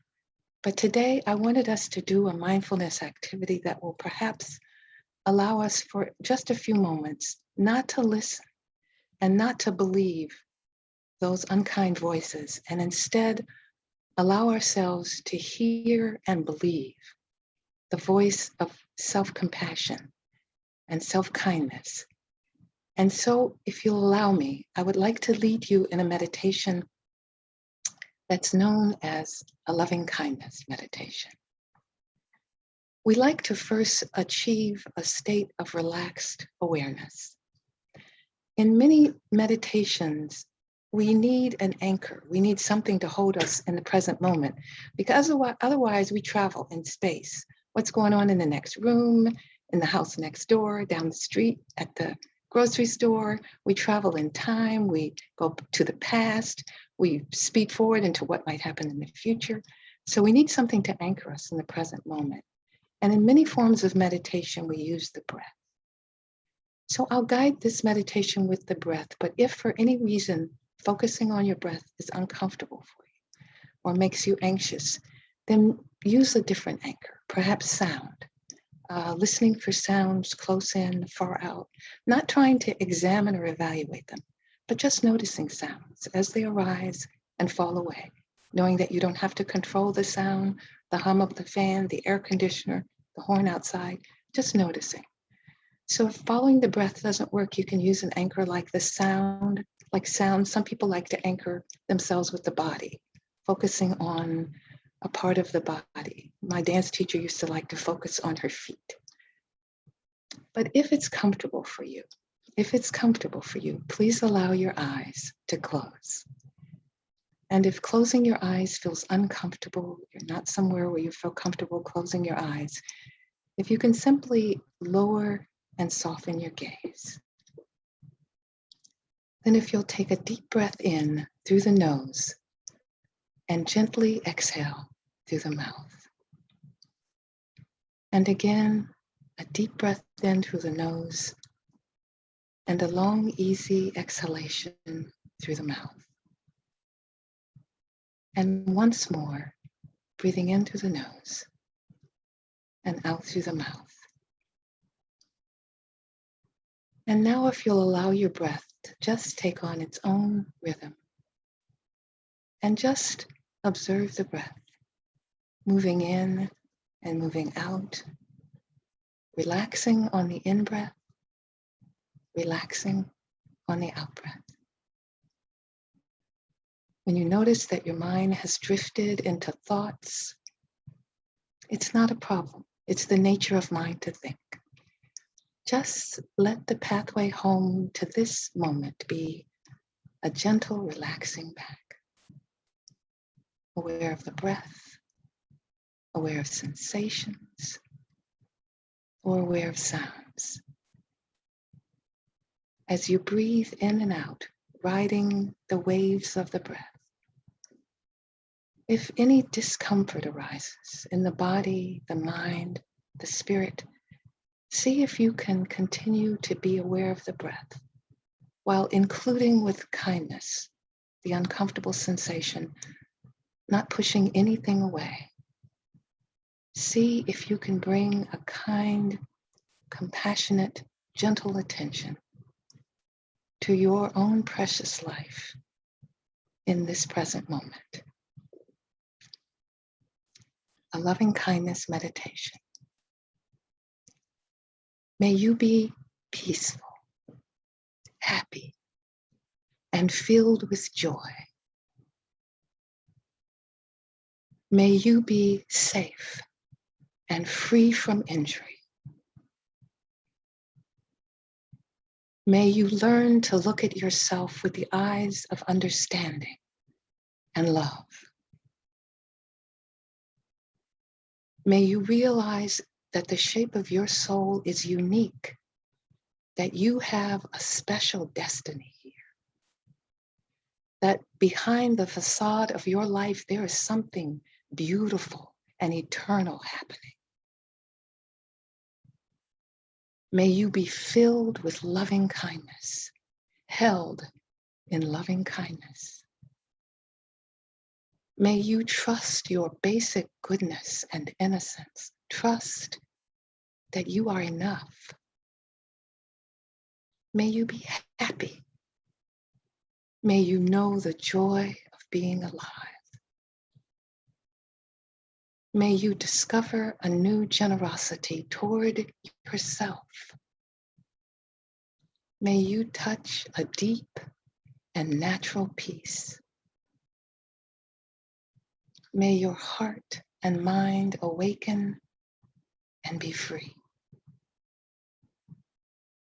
But today I wanted us to do a mindfulness activity that will perhaps allow us for just a few moments not to listen and not to believe those unkind voices, and instead allow ourselves to hear and believe the voice of self-compassion and self-kindness. And so, if you'll allow me, I would like to lead you in a meditation that's known as a loving kindness meditation. We like to first achieve a state of relaxed awareness. In many meditations, we need an anchor. We need something to hold us in the present moment, because otherwise we travel in space. What's going on in the next room, in the house next door, down the street, at the grocery store? We travel in time. We go to the past. We speed forward into what might happen in the future. So we need something to anchor us in the present moment. And in many forms of meditation, we use the breath. So I'll guide this meditation with the breath, but if for any reason focusing on your breath is uncomfortable for you or makes you anxious, then use a different anchor, perhaps sound. Listening for sounds close in, far out, not trying to examine or evaluate them, but just noticing sounds as they arise and fall away, knowing that you don't have to control the sound, the hum of the fan, the air conditioner, the horn outside, just noticing. So if following the breath doesn't work, you can use an anchor like the sound, like sound. Some people like to anchor themselves with the body, focusing on a part of the body. My dance teacher used to like to focus on her feet. But if it's comfortable for you, please allow your eyes to close. And if closing your eyes feels uncomfortable, you're not somewhere where you feel comfortable closing your eyes, if you can simply lower and soften your gaze. Then if you'll take a deep breath in through the nose and gently exhale through the mouth. And again, a deep breath in through the nose and a long, easy exhalation through the mouth. And once more, breathing in through the nose and out through the mouth. And now if you'll allow your breath to just take on its own rhythm and just observe the breath, moving in and moving out, relaxing on the in-breath, relaxing on the out-breath. When you notice that your mind has drifted into thoughts, it's not a problem. It's the nature of mind to think. Just let the pathway home to this moment be a gentle, relaxing back. Aware of the breath, aware of sensations, or aware of sounds. As you breathe in and out, riding the waves of the breath, if any discomfort arises in the body, the mind, the spirit, see if you can continue to be aware of the breath while including with kindness the uncomfortable sensation, not pushing anything away. See if you can bring a kind, compassionate, gentle attention to your own precious life in this present moment. A loving kindness meditation. May you be peaceful, happy, and filled with joy. May you be safe and free from injury. May you learn to look at yourself with the eyes of understanding and love. May you realize that the shape of your soul is unique, that you have a special destiny here, that behind the facade of your life, there is something beautiful and eternal happening. May you be filled with loving kindness, held in loving kindness. May you trust your basic goodness and innocence. Trust that you are enough. May you be happy. May you know the joy of being alive. May you discover a new generosity toward yourself. May you touch a deep and natural peace. May your heart and mind awaken and be free.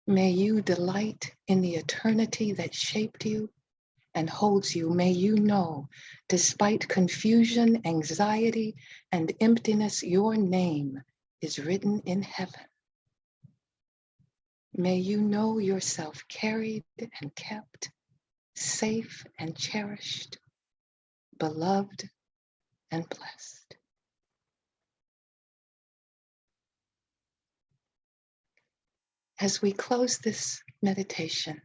May you delight in the eternity that shaped you and holds you. May you know, despite confusion, anxiety, and emptiness, your name is written in heaven. May you know yourself carried and kept, safe and cherished, beloved and blessed. As we close this meditation,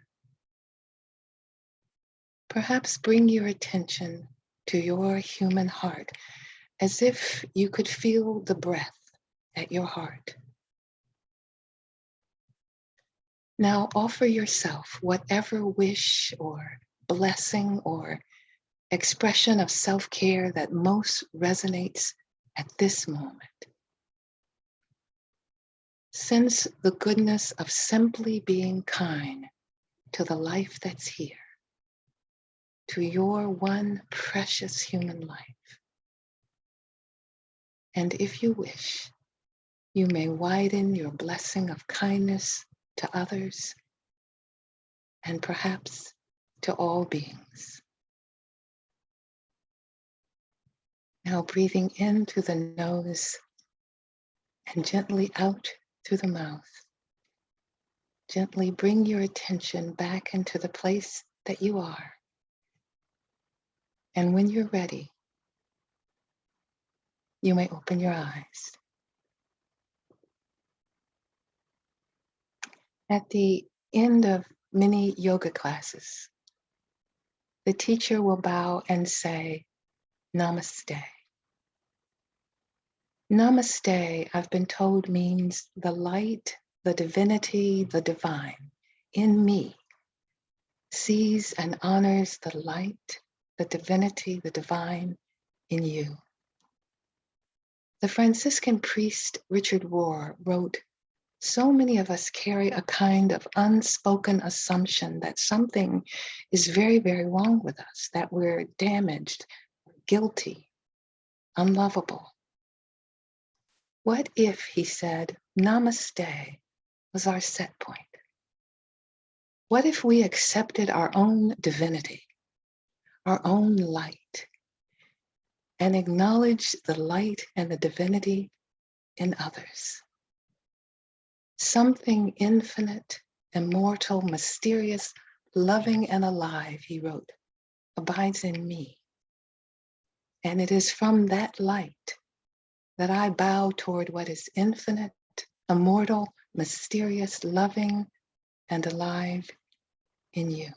perhaps bring your attention to your human heart as if you could feel the breath at your heart. Now offer yourself whatever wish or blessing or expression of self-care that most resonates at this moment. Sense the goodness of simply being kind to the life that's here, to your one precious human life. And if you wish, you may widen your blessing of kindness to others and perhaps to all beings. Now breathing in through the nose and gently out through the mouth. Gently bring your attention back into the place that you are. And when you're ready, you may open your eyes. At the end of many yoga classes. The teacher will bow and say, Namaste. Namaste, I've been told, means the light, the divinity, the divine in me sees and honors the light, the divinity, the divine in you. The Franciscan priest Richard Rohr wrote, so many of us carry a kind of unspoken assumption that something is very, very wrong with us, that we're damaged, guilty, unlovable. What if, he said, Namaste was our set point? What if we accepted our own divinity, our own light, and acknowledged the light and the divinity in others? Something infinite, immortal, mysterious, loving, and alive, he wrote, abides in me. And it is from that light that I bow toward what is infinite, immortal, mysterious, loving, and alive in you.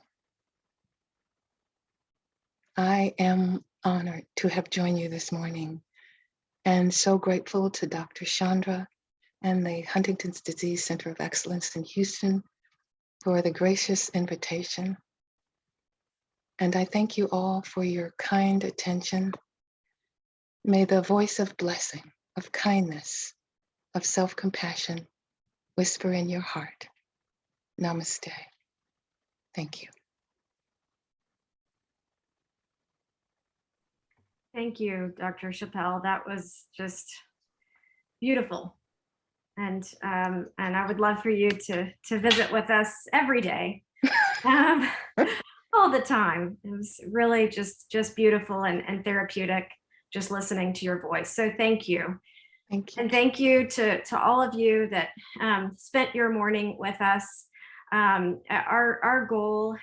I am honored to have joined you this morning and so grateful to Dr. Chandra and the Huntington's Disease Center of Excellence in Houston for the gracious invitation. And I thank you all for your kind attention. May the voice of blessing, of kindness, of self-compassion whisper in your heart. Namaste. Thank you. Thank you, Dr. Chappell. That was just beautiful. And I would love for you to visit with us every day, all the time. It was really just beautiful and therapeutic, just listening to your voice. So thank you. Thank you. And thank you to all of you that spent your morning with us. Our goal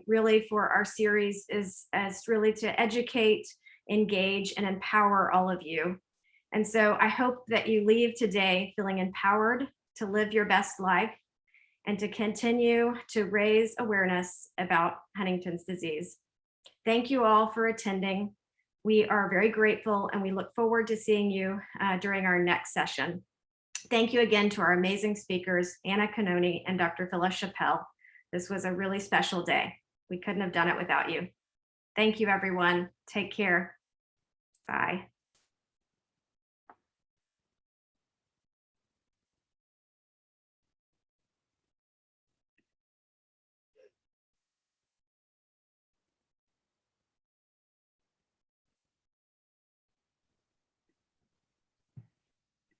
really for our series is really to educate, engage, and empower all of you. And so I hope that you leave today feeling empowered to live your best life and to continue to raise awareness about Huntington's disease. Thank you all for attending. We are very grateful and we look forward to seeing you during our next session. Thank you again to our amazing speakers, Anna Canoni and Dr. Phyllis Chappell. This was a really special day. We couldn't have done it without you. Thank you, everyone. Take care. Bye.